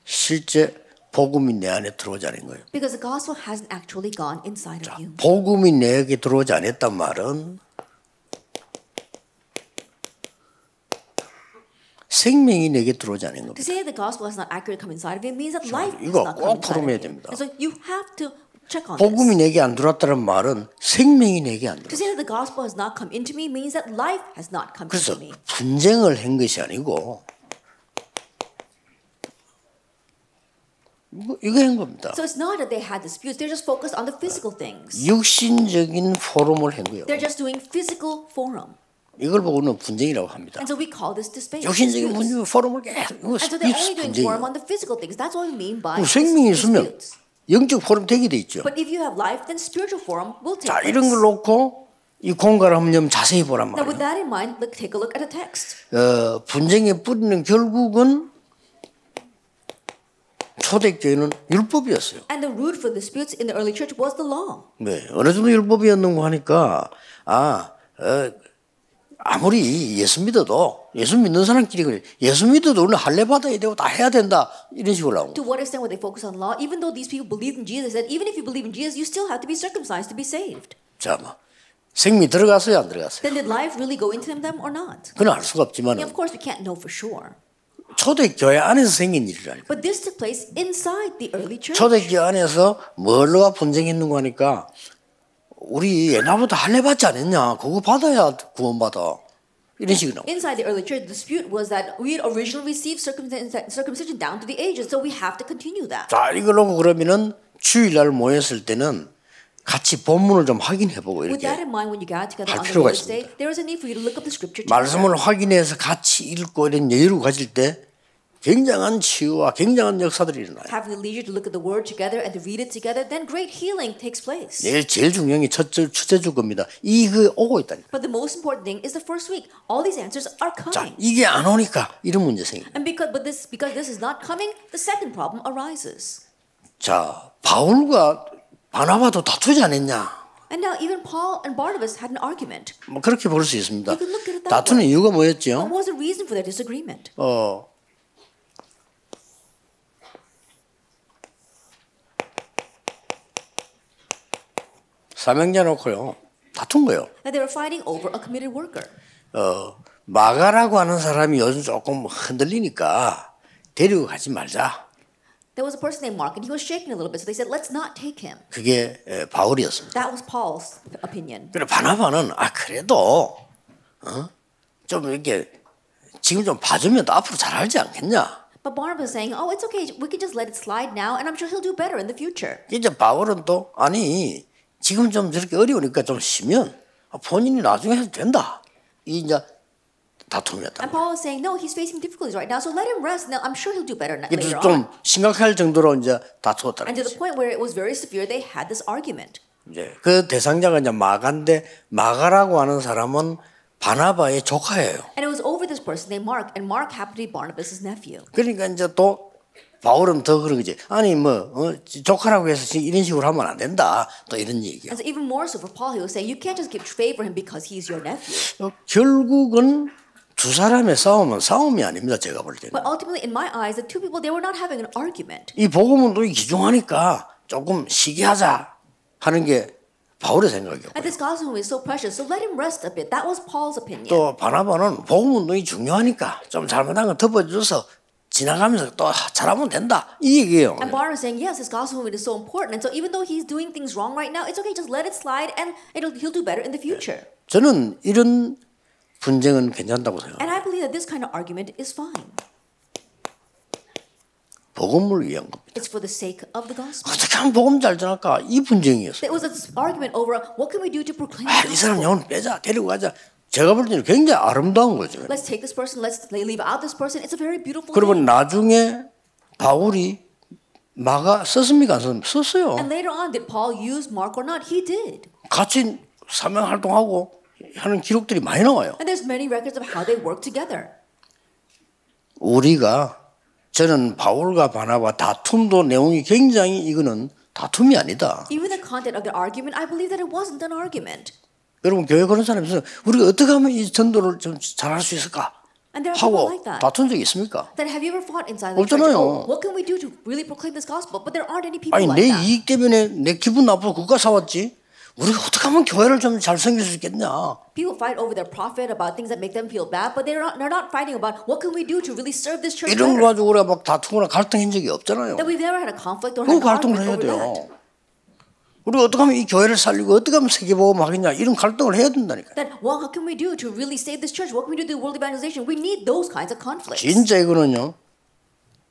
실제 복음이 내 안에 들어오지 않은 거예요. Because the gospel hasn't actually gone inside of you. 복음이 내게 들어오지 않았단 말은 생명이 내게 들어오지 않은 To 겁니다. say the gospel has not accurately come inside of you means that life has 이거 not come 꼭 inside of 포럼해야 you. 됩니다. And so you have to check on 복음이 this. 내게 안 들어왔다는 말은 생명이 내게 안 To 들어왔어요. say that the gospel has not come into me means that life has not come 그래서 into me. 분쟁을 한 것이 아니고 이거 한 겁니다. So it's not that they had disputes, they're just focused on the physical things. 육신적인 포럼을 한 거예요. They're just doing physical forum. 이걸 보고는 분쟁이라고 합니다. And so we call this disputes. 육신적인 분쟁 포럼을 계속 And so they're only doing forum 분쟁이에요. on the physical things. That's what we mean by 생명이 있으면 disputes. 영적 포럼 되게 돼 있죠. But if you have life, then spiritual forum will take 자, place. 이런 걸 놓고 이 공간을 한번 자세히 보란 Now with 말이에요. that in mind, take a look at a text. 분쟁의 뿌리는 결국은 초대교회는 율법이었어요. And the root for disputes in the early church was the law. 네, 어느 정도 율법이었는고 하니까 아무리 예수 믿어도 예수 믿는 사람끼리 그래. 예수 믿어도 우리는 할례 받아야 되고 다 해야 된다 이런 식으로 나오고. To what extent would they focus on law? Even though these people believed in Jesus, they said even if you believe in Jesus, you still have to be circumcised to be saved. 자, 뭐 생미 들어갔어요, 안 들어갔어요? Then did life really go into them or not? 그건 알 수가 없지만 Yeah, of course, we can't know for sure. 초대교회 안에서 생긴 일이라니까. But this took place inside the early church. 초대교회 안에서 뭘로가 분쟁했는고 하니까 우리 옛날부터 할례 받지 않았냐? 그거 받아야 구원받아. 이런 식으로. Inside the early church, the dispute was that we had originally received circumcision down to the ages, so we have to continue that. 자, 이걸 놓고 그러면은 주일날 모였을 때는 같이 본문을 좀 확인해보고 With that 이렇게 in mind, when you got together 할 on the 필요가 Lord's Day, 있습니다. there is a need for you to look up the scripture 말씀을 together. 확인해서 같이 읽고 이런 여유를 가질 때 굉장한 치유와 굉장한 역사들이 일어나요. Having the leisure to look at the word together and to read it together, then great healing takes place. 내일 제일 중요한 게 첫째 줄 겁니다. 이거 오고 있다니까. But the most important thing is the first week. All these answers are 자, coming. 이게 안 오니까 이런 문제 생깁니다. And because this is not coming, the second problem arises. 자, 바울과 바나바도 다투지 않았냐? And now even Paul and Barnabas had an argument. 뭐 그렇게 볼 수 있습니다. You can look at it that 다투는 way. 이유가 What 뭐였죠? was the reason for their disagreement? 사명자 놓고요. 다툰 거예요. That they were fighting over a committed worker. 마가라고 하는 사람이 요즘 조금 흔들리니까 데리고 가지 말자. There was a person named Mark, and he was shaking a little bit, so they said, let's not take him. 그게 바울이었습니다. That was Paul's opinion. 그래 바나바는 그래도 좀 이렇게 지금 좀 봐주면 또 앞으로 잘하지 않겠냐. But Barnabas was saying, oh, it's okay, we can just let it slide now, and I'm sure he'll do better in the future. 이제 바울은 또 아니 지금 좀 저렇게 어려우니까 좀 쉬면 본인이 나중에 해도 된다. 이 이제 다툼이었다. And Paul was saying, no, he's facing difficulties right now, so let him rest. Now I'm sure he'll do better later 그래서 on. 좀 심각할 정도로 이제 다투었다는 And to the 거죠. point where it was very severe, they had this argument. 이제 그 대상자가 이제 마가인데 마가라고 하는 사람은 바나바의 조카예요. And it was over this person named Mark, and Mark happened to be Barnabas' nephew. 그러니까 이제 또 바울은 더 그런 거지. 아니 조카라고 해서 이런 식으로 하면 안 된다. 또 이런 얘기야. And so even more so for Paul, he was saying, you can't just give favor him because he's your nephew. 결국은 두 사람의 싸움은 싸움이 아닙니다. 제가 볼 때는. But ultimately, in my eyes, the two people, they were not having an argument. 이 복음운동이 기중하니까 조금 시기하자 하는 게 바울의 생각이었고. And this gospel is so precious, so let him rest a bit. That was Paul's opinion. 또 바나바는 복음운동이 중요하니까 좀 잘못한 거 덮어줘서 지나가면서 또 잘하면 된다 이 얘기예요. And Barnabas saying, yes, this gospel movement is so important, and so even though he's doing things wrong right now, it's okay, just let it slide, and he'll do better in the future. 저는 이런 분쟁은 괜찮다고 생각해요. And I believe that this kind of argument is fine. 복음을 위한 겁니다. It's for the sake of the gospel. 어떻게 하면 복음 잘 전할까 이 분쟁이었어요. There was an argument over what can we do to proclaim 이 the 사람 gospel. 영혼 빼자 데리고 가자. 제가 볼 때는 굉장히 아름다운 거죠. Let's take this person, let's leave out this person. It's a very beautiful 그러면 thing. 나중에 바울이 마가 썼습니까? 안 썼어요. And later on, did Paul use Mark or not? He did. 같이 사명 활동하고 하는 기록들이 많이 나와요. And there's many records of how they work together. 저는 바울과 바나바 다툼도 내용이 굉장히 이거는 다툼이 아니다. Even the content of the argument, I believe that it wasn't an argument. 여러분 교회 그런 사람이 있어요. 우리가 어떻게 하면 이 전도를 좀 잘할 수 있을까? And there are people 하고 like that. 다툰 적이 있습니까? Then have you ever fought inside the church? 없잖아요. Oh, what can we do to really proclaim this gospel? But there aren't any people 아니 like 내 that. 이익 때문에 내 기분 나쁘고 국가 사왔지. 우리가 어떻게 하면 교회를 좀 잘 섬길 수 있겠냐? People fight over their profit about things that make them feel bad, but they're not fighting about what can we do to really serve this church 이런 거 better. 가지고 우리가 막 다투거나 갈등한 적이 없잖아요. That we've never had a conflict or 그 had an 갈등을 argument 해야 over that. 돼요. 우리가 어떻게 하면 이 교회를 살리고 어떻게 하면 세계복음 하겠냐 이런 갈등을 해야 된다니까. That what can we do to really save this church? What can we do to do world evangelization? We need those kinds of conflicts. 진짜 이거는요.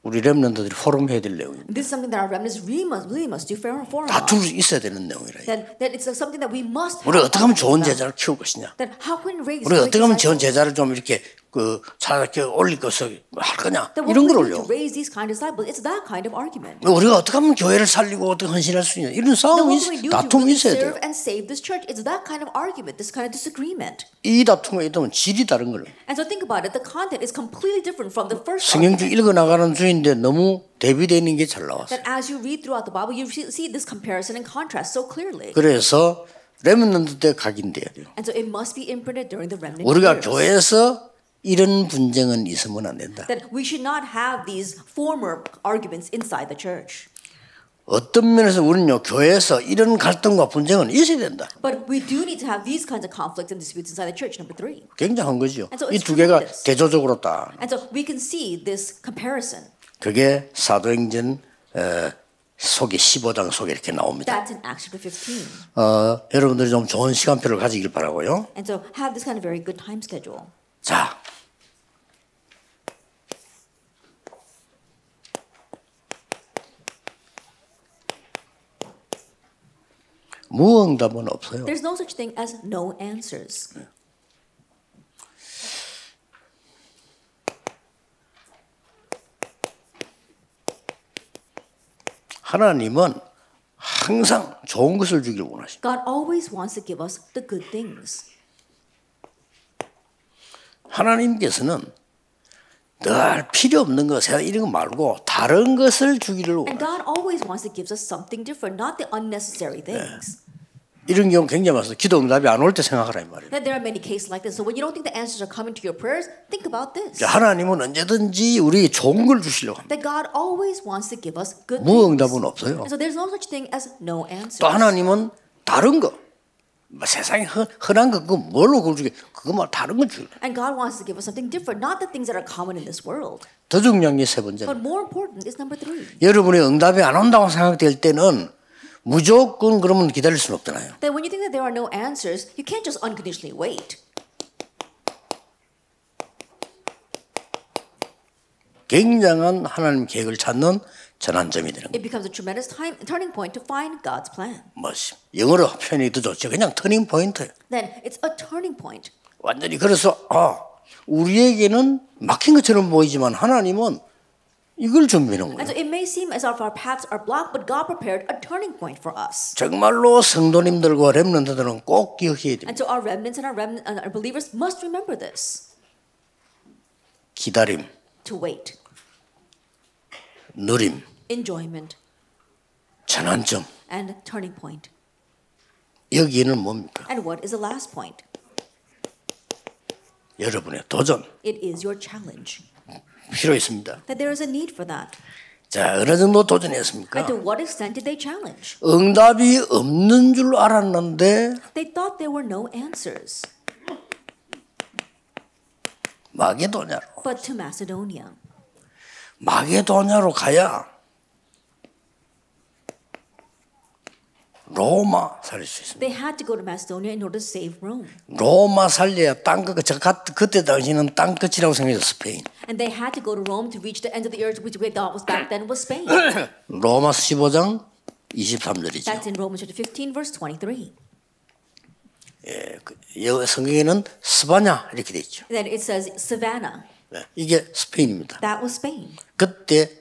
우리 렘넌트들이 포럼해야 될 내용입니다. This is something that our remnants really must do forum on. 다툴 수 있어야 되는 내용이라. That it's something that we must. 우리가 어떻게 하면 좋은 제자를 키울 것이냐. That how can we raise. 우리가 어떻게 하면 좋은 제자를 좀 이렇게 이렇게 올릴 것을 할 거냐 이런 걸 올려. Raise these kind of disciples. It's that kind of argument. 우리가 어떻게 하면 교회를 살리고 어떻게 헌신할 수 있냐 이런 싸움이 다툼이 있어야 돼요. And save this church. It's that kind of argument. This kind of disagreement. 이 다툼이 있다면 질이 다른 거예요. And so think about it. The content is completely different from the first. 성경주 읽어 나가는 중인데 너무 대비되는 게 잘 나왔어요. That as you read throughout the Bible, you see this comparison and contrast so clearly. 그래서 렘넌트 때 각인돼야 돼요. And so it must be imprinted during the remnant 우리가 years. 교회에서 이런 분쟁은 있으면 안 된다. That we should not have these former arguments inside the church. 어떤 면에서 우리는요 교회에서 이런 갈등과 분쟁은 있어야 된다. But we do need to have these kinds of conflicts and disputes inside the church. Number 3. 굉장한 거죠. And so 이 it's 두 개가 tremendous. 대조적으로 딱. And so we can see this comparison. 그게 사도행전 속에 15장 속에 이렇게 나옵니다. That's in Acts chapter 15. 여러분들이 좀 좋은 시간표를 가지길 바라고요. And so have this kind of very good time schedule. 자, 무응답은 없어요. There's no such thing as no answers. 하나님은 항상 좋은 것을 주기를 원하십니다. God always wants to give us the good things. 하나님께서는 늘 필요 없는 것, 이런 거 말고 다른 것을 주기를 And 원하십니다. God always wants to give us something different, not the unnecessary things. 이런 경우 굉장히 많습니다. 기도 응답이 안 올 때 생각하라 이 말이에요. That there are many cases like this. So when you don't think the answers are coming to your prayers, think about this. 하나님은 언제든지 우리에게 좋은 걸 주시려고 합니다. That God always wants to give us good things. 무응답은 없어요. And so there's no such thing as no answers. 또 하나님은 다른 거, 세상에 흔한 거, 그거 뭘로 그걸 주게? 그거 말 다른 거 주려. And God wants to give us something different, not the things that are common in this world. 더 중요한 게 세 번째. But more important is number 3. 여러분의 응답이 안 온다고 생각될 때는 무조건 그러면 기다릴 수는 없잖아요. That when you think that there are no answers, you can't just unconditionally wait. 굉장한 하나님 계획을 찾는 전환점이 되는 It 거예요. becomes a tremendous turning point to find God's plan. 영어로 표현이 더 좋죠. 그냥 터닝 포인트예요. Then it's a turning point. 완전히 그래서 우리에게는 막힌 것처럼 보이지만 하나님은 이걸 준비하는 And 거예요. so it may seem as if our paths are blocked, but God prepared a turning point for us. 정말로 성도님들과 렘넌트들은 꼭 기억해야 됩니다. And so our remnants and our believers must remember this. 기다림, To wait, 누림, enjoyment, 전환점. and turning point. 여기는 뭡니까? And what is the last point? 여러분의 도전 It is your challenge. 필요 있습니다. That there is a need for that. 자, 어느 정도 도전했습니까? And to what extent did they challenge? 응답이 없는 줄 알았는데 They thought there were no answers. 마게도냐로. But to Macedonia. 마게도냐로 가야 로마 살릴 수 있습니다. They had to go to Macedonia in order to save Rome. 로마 살려야 땅끝. 그때 당시는 땅끝이라고 생각해서 스페인. And they had to go to Rome to reach the end of the earth, which we thought was back then was Spain. 로마서 15장 23절이죠. That's in Romans chapter 15, verse 23. 성경에는 스바냐 이렇게 돼 있죠. Then it says Savannah. 이게 스페인입니다. That was Spain. 그때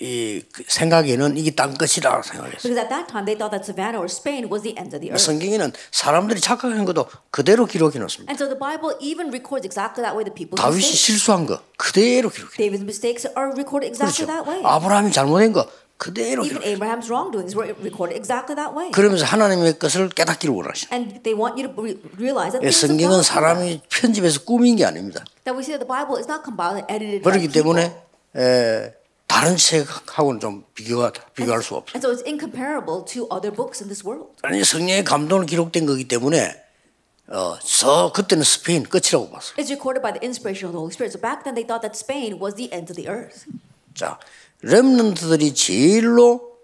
이 생각에는 이게 땅끝이라고 생각했어요. Because at that time they thought that Savannah or Spain was the end of the earth. 성경에는 사람들이 착각한 것도 그대로 기록해 놓습니다. And so the Bible even records exactly that way the people 다윗이 실수한 거 그대로 기록해. David's mistakes are recorded exactly 그렇죠. that way. 아브라함이 잘못한 거 그대로 Even 기록해. Abraham's wrongdoings were recorded exactly that way. 그러면서 하나님의 것을 깨닫기를 원하시는. And they want you to realize that things of 성경은 God 사람이 편집해서 꾸민 게 아닙니다. that we see that the Bible is not compiled and edited by 그렇기 people. 때문에 다른 책하고는 좀 비교할 수 없어요. And so it's incomparable to other books in this world. 아니 성령의 감동으로 기록된 거기 때문에 그때는 스페인 끝이라고 봤어요. It's recorded by the inspiration of the Holy Spirit. So back then they thought that Spain was the end of the earth. 자, 렘넌트들이 제일로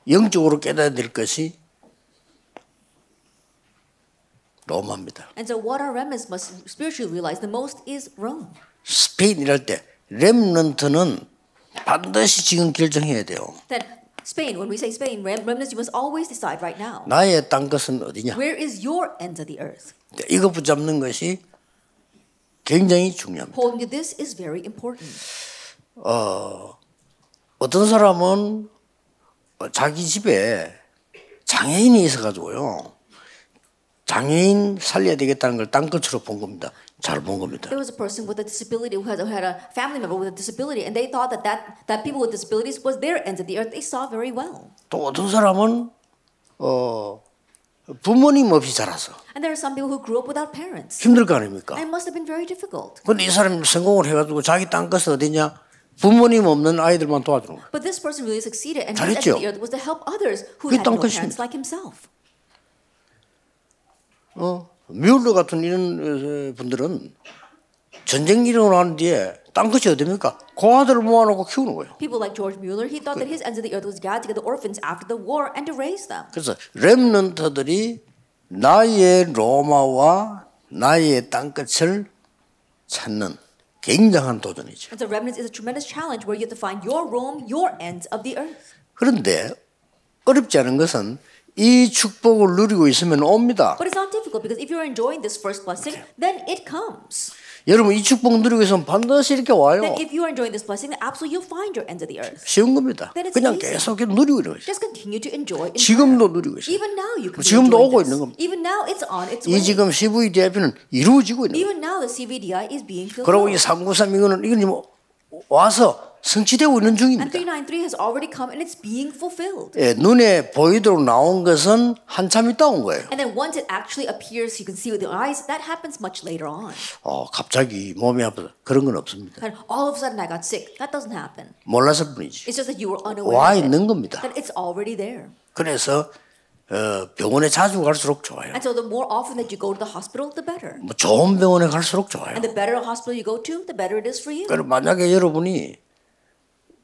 영적으로 깨달아야 될 것이 로마입니다. And so what our remnants must spiritually realize the most is Rome. 스페인 이럴 때 렘넌트는 반드시 지금 결정해야 돼요. That Spain, when we say Spain, remnants, you must always decide right now. 나의 땅끝은 어디냐? Where is your end of the earth? 이거 붙잡는 것이 굉장히 중요합니다. Holding to this is very important. 어떤 사람은 자기 집에 장애인이 있어가지고요. 장애인 살려야 되겠다는 걸 땅끝으로 본 겁니다. 잘 본 겁니다. There was a person with a disability who had a family member with a disability, and they thought that people with disabilities was their end of the earth. They saw very well. 또 어떤 사람은 부모님 없이 자라서 And there are some people who grew up without parents. 힘들 거 아닙니까? And it must have been very difficult. 근데 이 사람이 성공을 해가지고 자기 땅끝은 어디냐? 부모님 없는 아이들만 도와주는 거예요. But this person really succeeded, and his end 잘했죠? of the earth was to help others who 그게 had no 땅끝입니다. parents like himself. 뮬러 같은 이런 분들은 전쟁 일어나고 난 뒤에 땅끝이 어딥니까? 그 아들을 모아놓고 키우는 거예요. People like George Mueller, he thought that his end of the earth was God to get the orphans after the war and to raise them. 그래서 렘넌트들이 나의 로마와 나의 땅끝을 찾는 굉장한 도전이죠. And so remnants is a tremendous challenge where you have to find your Rome, your ends of the earth. 그런데 어렵지 않은 것은 이 축복을 누리고 있으면 옵니다. But it's not difficult because if you're enjoying this first blessing, then it comes. 여러분 이 축복 누리고 있으면 반드시 이렇게 와요. Then if you are enjoying this blessing, then absolutely you'll find your ends of the earth. 쉬운 겁니다. Then it's 그냥 easy. 계속 누리고 있는 거죠. Just continue to enjoy. 지금도 누리고 있어요. Even now you can be 지금도 enjoying 오고 this. 있는 겁니다. Even now it's on its 이 way. 지금 CVDIP는 이루어지고 있는 거예요. Even now the CVDI is being 그리고 이 fulfilled. 393 이거는 와서 성취되고 있는 And 중입니다. 393 has already come and it's being fulfilled. 예, 눈에 보이도록 나온 것은 한참 있다 온 거예요. And then once it actually appears, you can see with your eyes, that happens much later on. 갑자기 몸이 아파서 그런 건 없습니다. And all of a sudden I got sick. That doesn't happen. 몰랐을 뿐이지. It's just that you were unaware 와 of it. 있는 겁니다. That it's already there. 그래서 병원에 자주 갈수록 좋아요. And so the more often that you go to the hospital, the better. 뭐 좋은 병원에 갈수록 좋아요. And the better hospital you go to, the better it is for you. 그럼 만약에 여러분이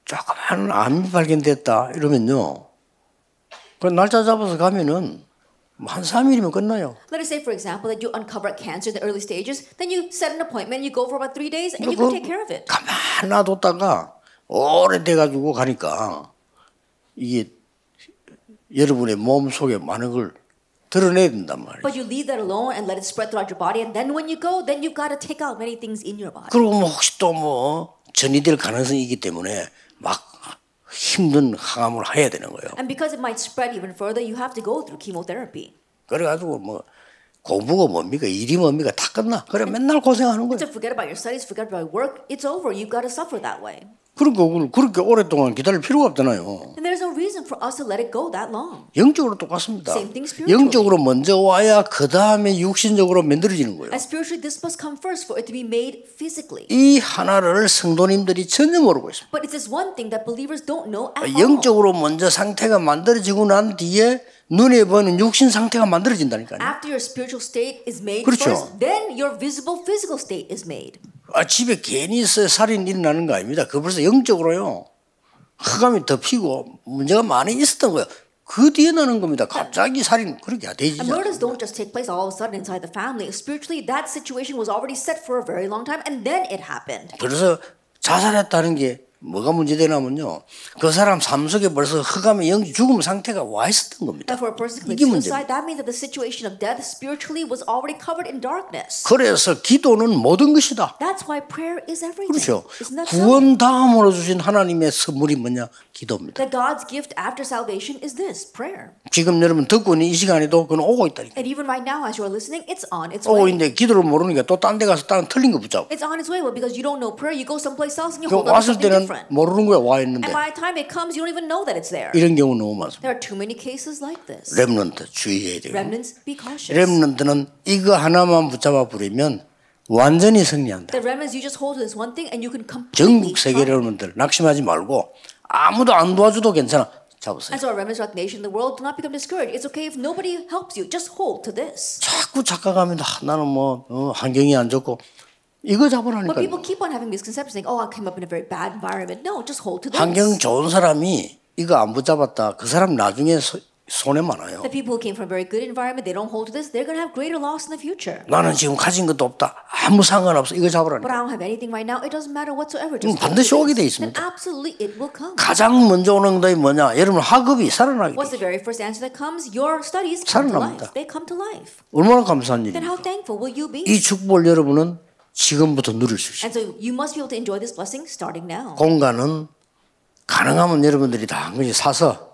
조그만 암이 발견됐다 이러면요. 그 날짜 잡아서 가면은 한 3일이면 끝나요. Let us say, for example, that you uncover cancer in the early stages, then you set an appointment, you go for about 3 days, and you can take care of it. 가만 놔뒀다가 오래돼가지고 가니까 이게 여러분의 몸 속에 많은 걸 드러내야 된단 말이에요. But you leave that alone and let it spread throughout your body, and then when you go, then you've got to take out many things in your body. 그리고 뭐 혹시 또 뭐 전이될 가능성이 있기 때문에 막 힘든 항암을 해야 되는 거예요. And because it might spread even further, you have to go through chemotherapy. 그래가지고 뭐 공부가 뭡니까 일이 뭡니까 다 끝나. 그래 맨날 고생하는 거예요. So forget about your studies, forget about work. It's over. You've got to suffer that way. 그러니까 그렇게 오랫동안 기다릴 필요가 없잖아요. And there's no reason for us to let it go that long. 영적으로 똑같습니다. Same thing spiritually. 영적으로 먼저 와야 그 다음에 육신적으로 만들어지는 거예요. And spiritually, this must come first for it to be made physically. 이 하나를 성도님들이 전혀 모르고 있습니다. But it's this one thing that believers don't know at all. 영적으로 먼저 상태가 만들어지고 난 뒤에 눈에 보이는 육신 상태가 만들어진다니까요. After your spiritual state is made 그렇죠. first, then your visible physical state is made. 집에 괜히 살인 일어나는 거 아닙니다. 그 벌써 영적으로요. 흑암이 덮이고 문제가 많이 있었던 거예요. 그 뒤에 나는 겁니다. 갑자기 살인 그렇게 되지 And 않아요. murders don't just take place all of a sudden inside the family. Spiritually, that situation was already set for a very long time, and then it happened. 그래서 자살했다는 게 뭐가 문제되냐면요. 그 사람 삶 속에 벌써 흑암의 죽음 상태가 와 있었던 겁니다. And for a person to 이게 commit suicide, 문제입니다. that means that the situation of death spiritually was already covered in darkness. 그래서 기도는 모든 것이다. That's why prayer is everything. 그렇죠. Isn't that so? 구원 다음으로 주신 하나님의 선물이 뭐냐? 기도입니다. That God's gift after salvation is this, prayer. 지금 여러분 듣고 있는 이 시간에도 그건 오고 있다니까. And even right now, as you're listening, it's on its 오고 way. 있는데 기도를 모르니까 또 딴 데 가서 다른 틀린 거 붙잡고. It's on its way, but because you don't know prayer, you go someplace else and you 그 hold on to 왔을 something 때는 different. 모르는 거야 와 있는데. And by the time it comes, you don't even know that it's there. 이런 경우 너무 많습니다. There are too many cases like this. 렘넌트 주의해야 돼요. Remnants, be cautious. 렘넌트는 이거 하나만 붙잡아 버리면 완전히 승리한다. The remnants, you just hold to this one thing and you can completely 전국 세계 triumph. 렘넌트들 낙심하지 말고 아무도 안 도와줘도 괜찮아. 잡으세요. And so our remnants throughout the nation, the world, do not become discouraged. It's okay if nobody helps you. Just hold to this. 자꾸 착각하면 나는 뭐 환경이 안 좋고 이거 But 잡으라니까. people keep on having misconceptions, saying, "Oh, I came up in a very bad environment." No, just hold to this. 환경 좋은 사람이 이거 안 붙잡았다. 그 사람 나중에 손해 많아요. The people who came from a very good environment, they don't hold to this. They're going to have greater loss in the future. 나는 지금 가진 것도 없다. 아무 상관없어. 이거 But 잡으라니까. I don't have anything right now. It doesn't matter whatsoever. Just hold 반드시 to 오게 돼 this. Then 있습니다. absolutely, it will come. 가장 먼저 오는 것이 뭐냐? 여러분 학업이 살아나게 What's 돼. the very first answer that comes? Your studies come to 살아납니다. life. They come to life. 얼마나 감사한 Then how 일입니까? thankful will you be? 이 축복을 여러분은 지금부터 누릴 수 있어요. And so you must be able to enjoy this blessing starting now. 공간은 가능하면 여러분들이 다 한 가지 사서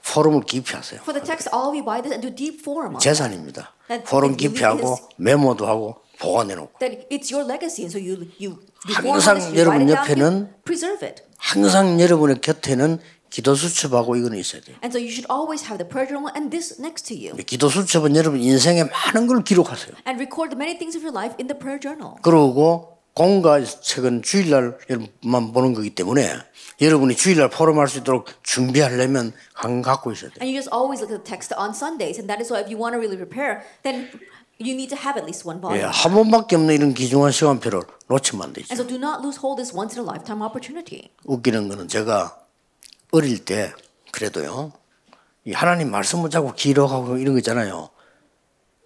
포럼을 기피하세요. For the text, all we buy this and do deep forum on it. 재산입니다. That 포럼 it really 기피하고 is. 메모도 하고 보관해놓고 That it's your legacy, and so you 항상 you write 여러분 it down, 옆에는 you preserve it. 항상 여러분의 곁에는 기도 수첩하고 이거는 있어야 돼요. And so you should always have the prayer journal and this next to you, 기도 수첩은 여러분 인생의 많은 걸 기록하세요. and record the many things of your life in the prayer journal. 그러고 공과 책은 주일날만 보는 거기 때문에 여러분이 주일날 포럼할 수 있도록 준비하려면 강 갖고 있어야 돼요. And you just always look at the text on Sundays, and that is why if you want to really prepare, then you need to have at least one 예, volume. 한 번밖에 없는 이런 귀중한 시간표를 놓치면 안 되죠. And so do not lose hold this once in a lifetime opportunity. 웃기는 거는 제가 어릴 때 그래도요. 이 하나님 말씀 붙잡고 기록하고 이런 거 있잖아요.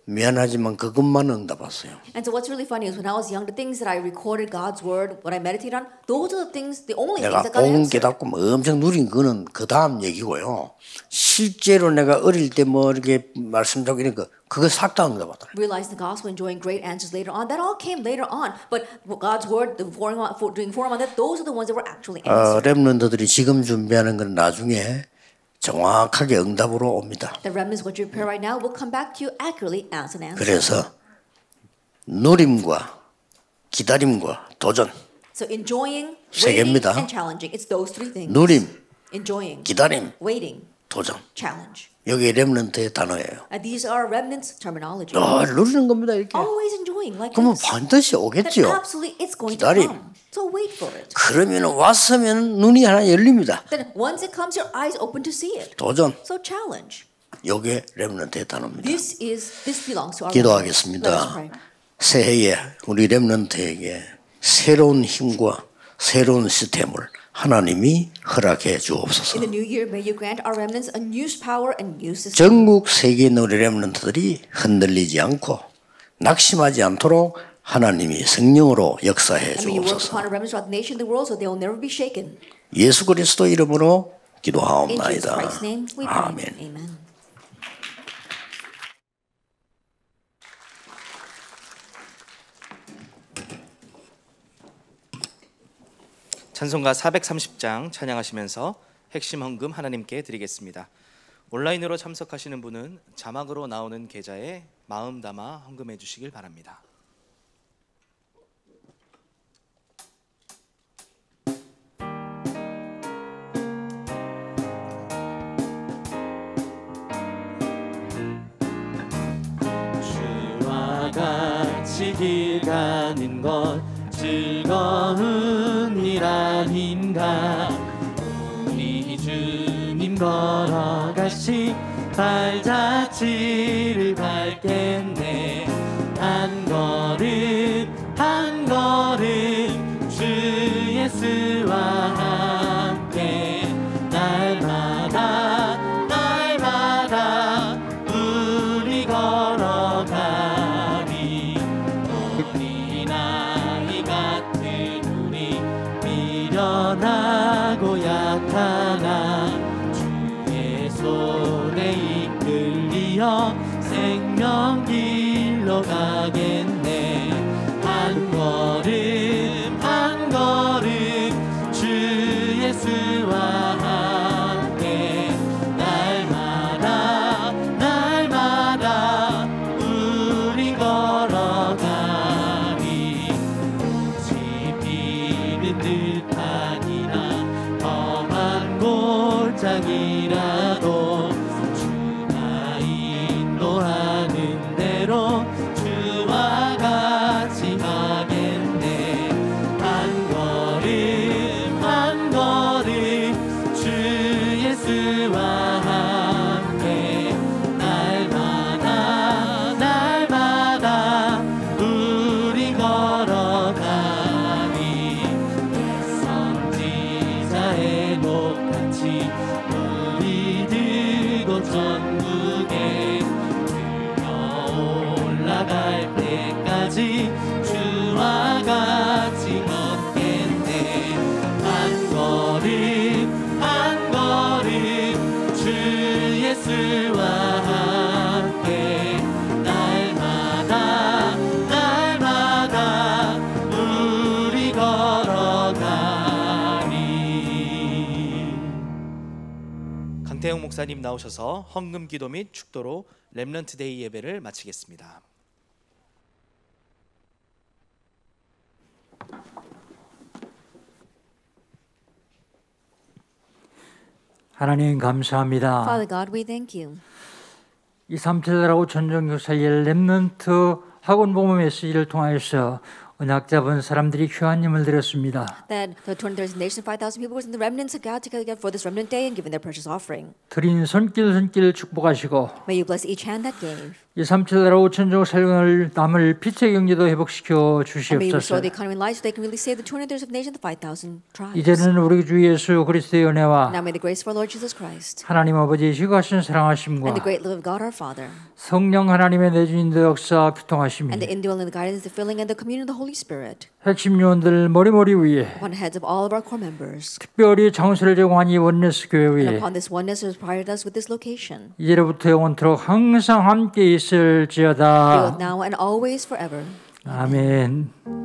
미안하지만 그것만 응답했어요. And so what's really funny is when I was young, the things that I recorded God's word, what I meditated on, those are the things, the only things 내가 that God 복음 answered. 깨닫고 뭐 엄청 누린 거는 그 다음 얘기고요. 실제로 내가 어릴 때 뭐 이렇게 말씀 잡고 이런 거 그거 싹 다 응답하더라고요. Realized the gospel, enjoying great answers later on. That all came later on. But God's word, the doing forum on that, those are the ones that were actually answered. 렘넌트들이 지금 준비하는 건 나중에 정확하게 응답으로 옵니다. The remnants, what you prepare right now, will come back to you accurately as an answer. 그래서 누림과 기다림과 도전. So enjoying, 세 waiting, 개입니다. and challenging. It's those three things. 누림, Enjoying, 기다림, waiting, 도전. challenge. 여기 렘넌트의 단어예요. And these are remnants terminology. 누리는 겁니다 이렇게. Always enjoying like 그러면 this. 반드시 Then 오겠죠. absolutely it's going to 기다림. come. So wait for it. 그러면 왔으면 눈이 하나 열립니다. Then once it comes, your eyes open to see it. 도전. So challenge. 요게 렘넌트의 단어입니다. This belongs to our 기도하겠습니다. Let us pray. 새해에 우리 렘넌트에게 새로운 힘과 새로운 시스템을 하나님이 허락해 주옵소서. In the new year, may you grant our remnants a new power and new system. 전국 세계 우리 렘넌트들이 흔들리지 않고 낙심하지 않도록 하나님이 성령으로 역사해 And may you work 주옵소서. upon our remnants throughout the nation, the world, so they will never be shaken. 예수 그리스도 이름으로 In Jesus 기도하옵나이다. Christ's name, we pray. 아멘. Amen. 찬송가 430장 찬양하시면서 핵심 헌금 하나님께 드리겠습니다. 온라인으로 참석하시는 분은 자막으로 나오는 계좌에 마음 담아 헌금해 주시길 바랍니다. 주와 같이 길 가는 것 즐거운 일 아닌가. 우리 주님 걸어가시 발자취를 밟겠네. 한 걸음 한 걸음 주 예수와 함께 날마다 날마다 우리 걸어가리. 어린아이 같은 우리 미련하고 약하나 주의 손에 이끌리어 생명길로 가겠네. 한 걸음 한 걸음 주 예수와 함께 날마다 날마다 우리 걸어가리. 꽃이 피는 듯하니라 험한 골짜기라도 주가 인도하는 대로 주와 같이 가겠네. 한 걸음 한 걸음 주 예수와 함께 날마다 날마다 우리 걸어가리. 선지자의 녹같이 우리 들고 전국에 올라갈 때까지 주와 같이 걷겠네. 한 걸음 한 걸음 주 예수와 함께 날마다 날마다 우리 걸어가리. 강태영 목사님 나오셔서 헌금 기도 및 축도로 렘넌트 데이 예배를 마치겠습니다. 하나님 감사합니다. Father God, we thank you. 237하고 전정교사의 렘넌트 학원 복음 메시지를 통하여서 언약 잡은 사람들이 귀한 힘을 드렸습니다. That the 23rd nation, 5,000 people was in the remnants of God together for this remnant day and giving their precious offering. 드린 손길 축복하시고 May you bless each hand that gave. 237하고 전정사령을 남을 빛의 경제도 회복시켜 And may you 주시옵소서. restore the economy and lives so they can really save the 200 of nations, the 5,000 tribes. 이제는 우리 주 예수 그리스도의 은혜와 Now may the grace of our Lord Jesus Christ 하나님 아버지의 지극하신 and 사랑하심과 the great love of God our Father 성령 하나님의 내주인도 역사 교통하심이 and the indwelling, the guidance, the filling, and the communion of the Holy Spirit 핵심 요원들 머리 위에 upon the heads of all of our core members 특별히 장소를 제공한 이 원네스 교회 and 위에 upon this oneness who has provided us with this location. 이제로부터 영원토록 항상 함께 Be 있을지어다. with now and always forever. 아멘.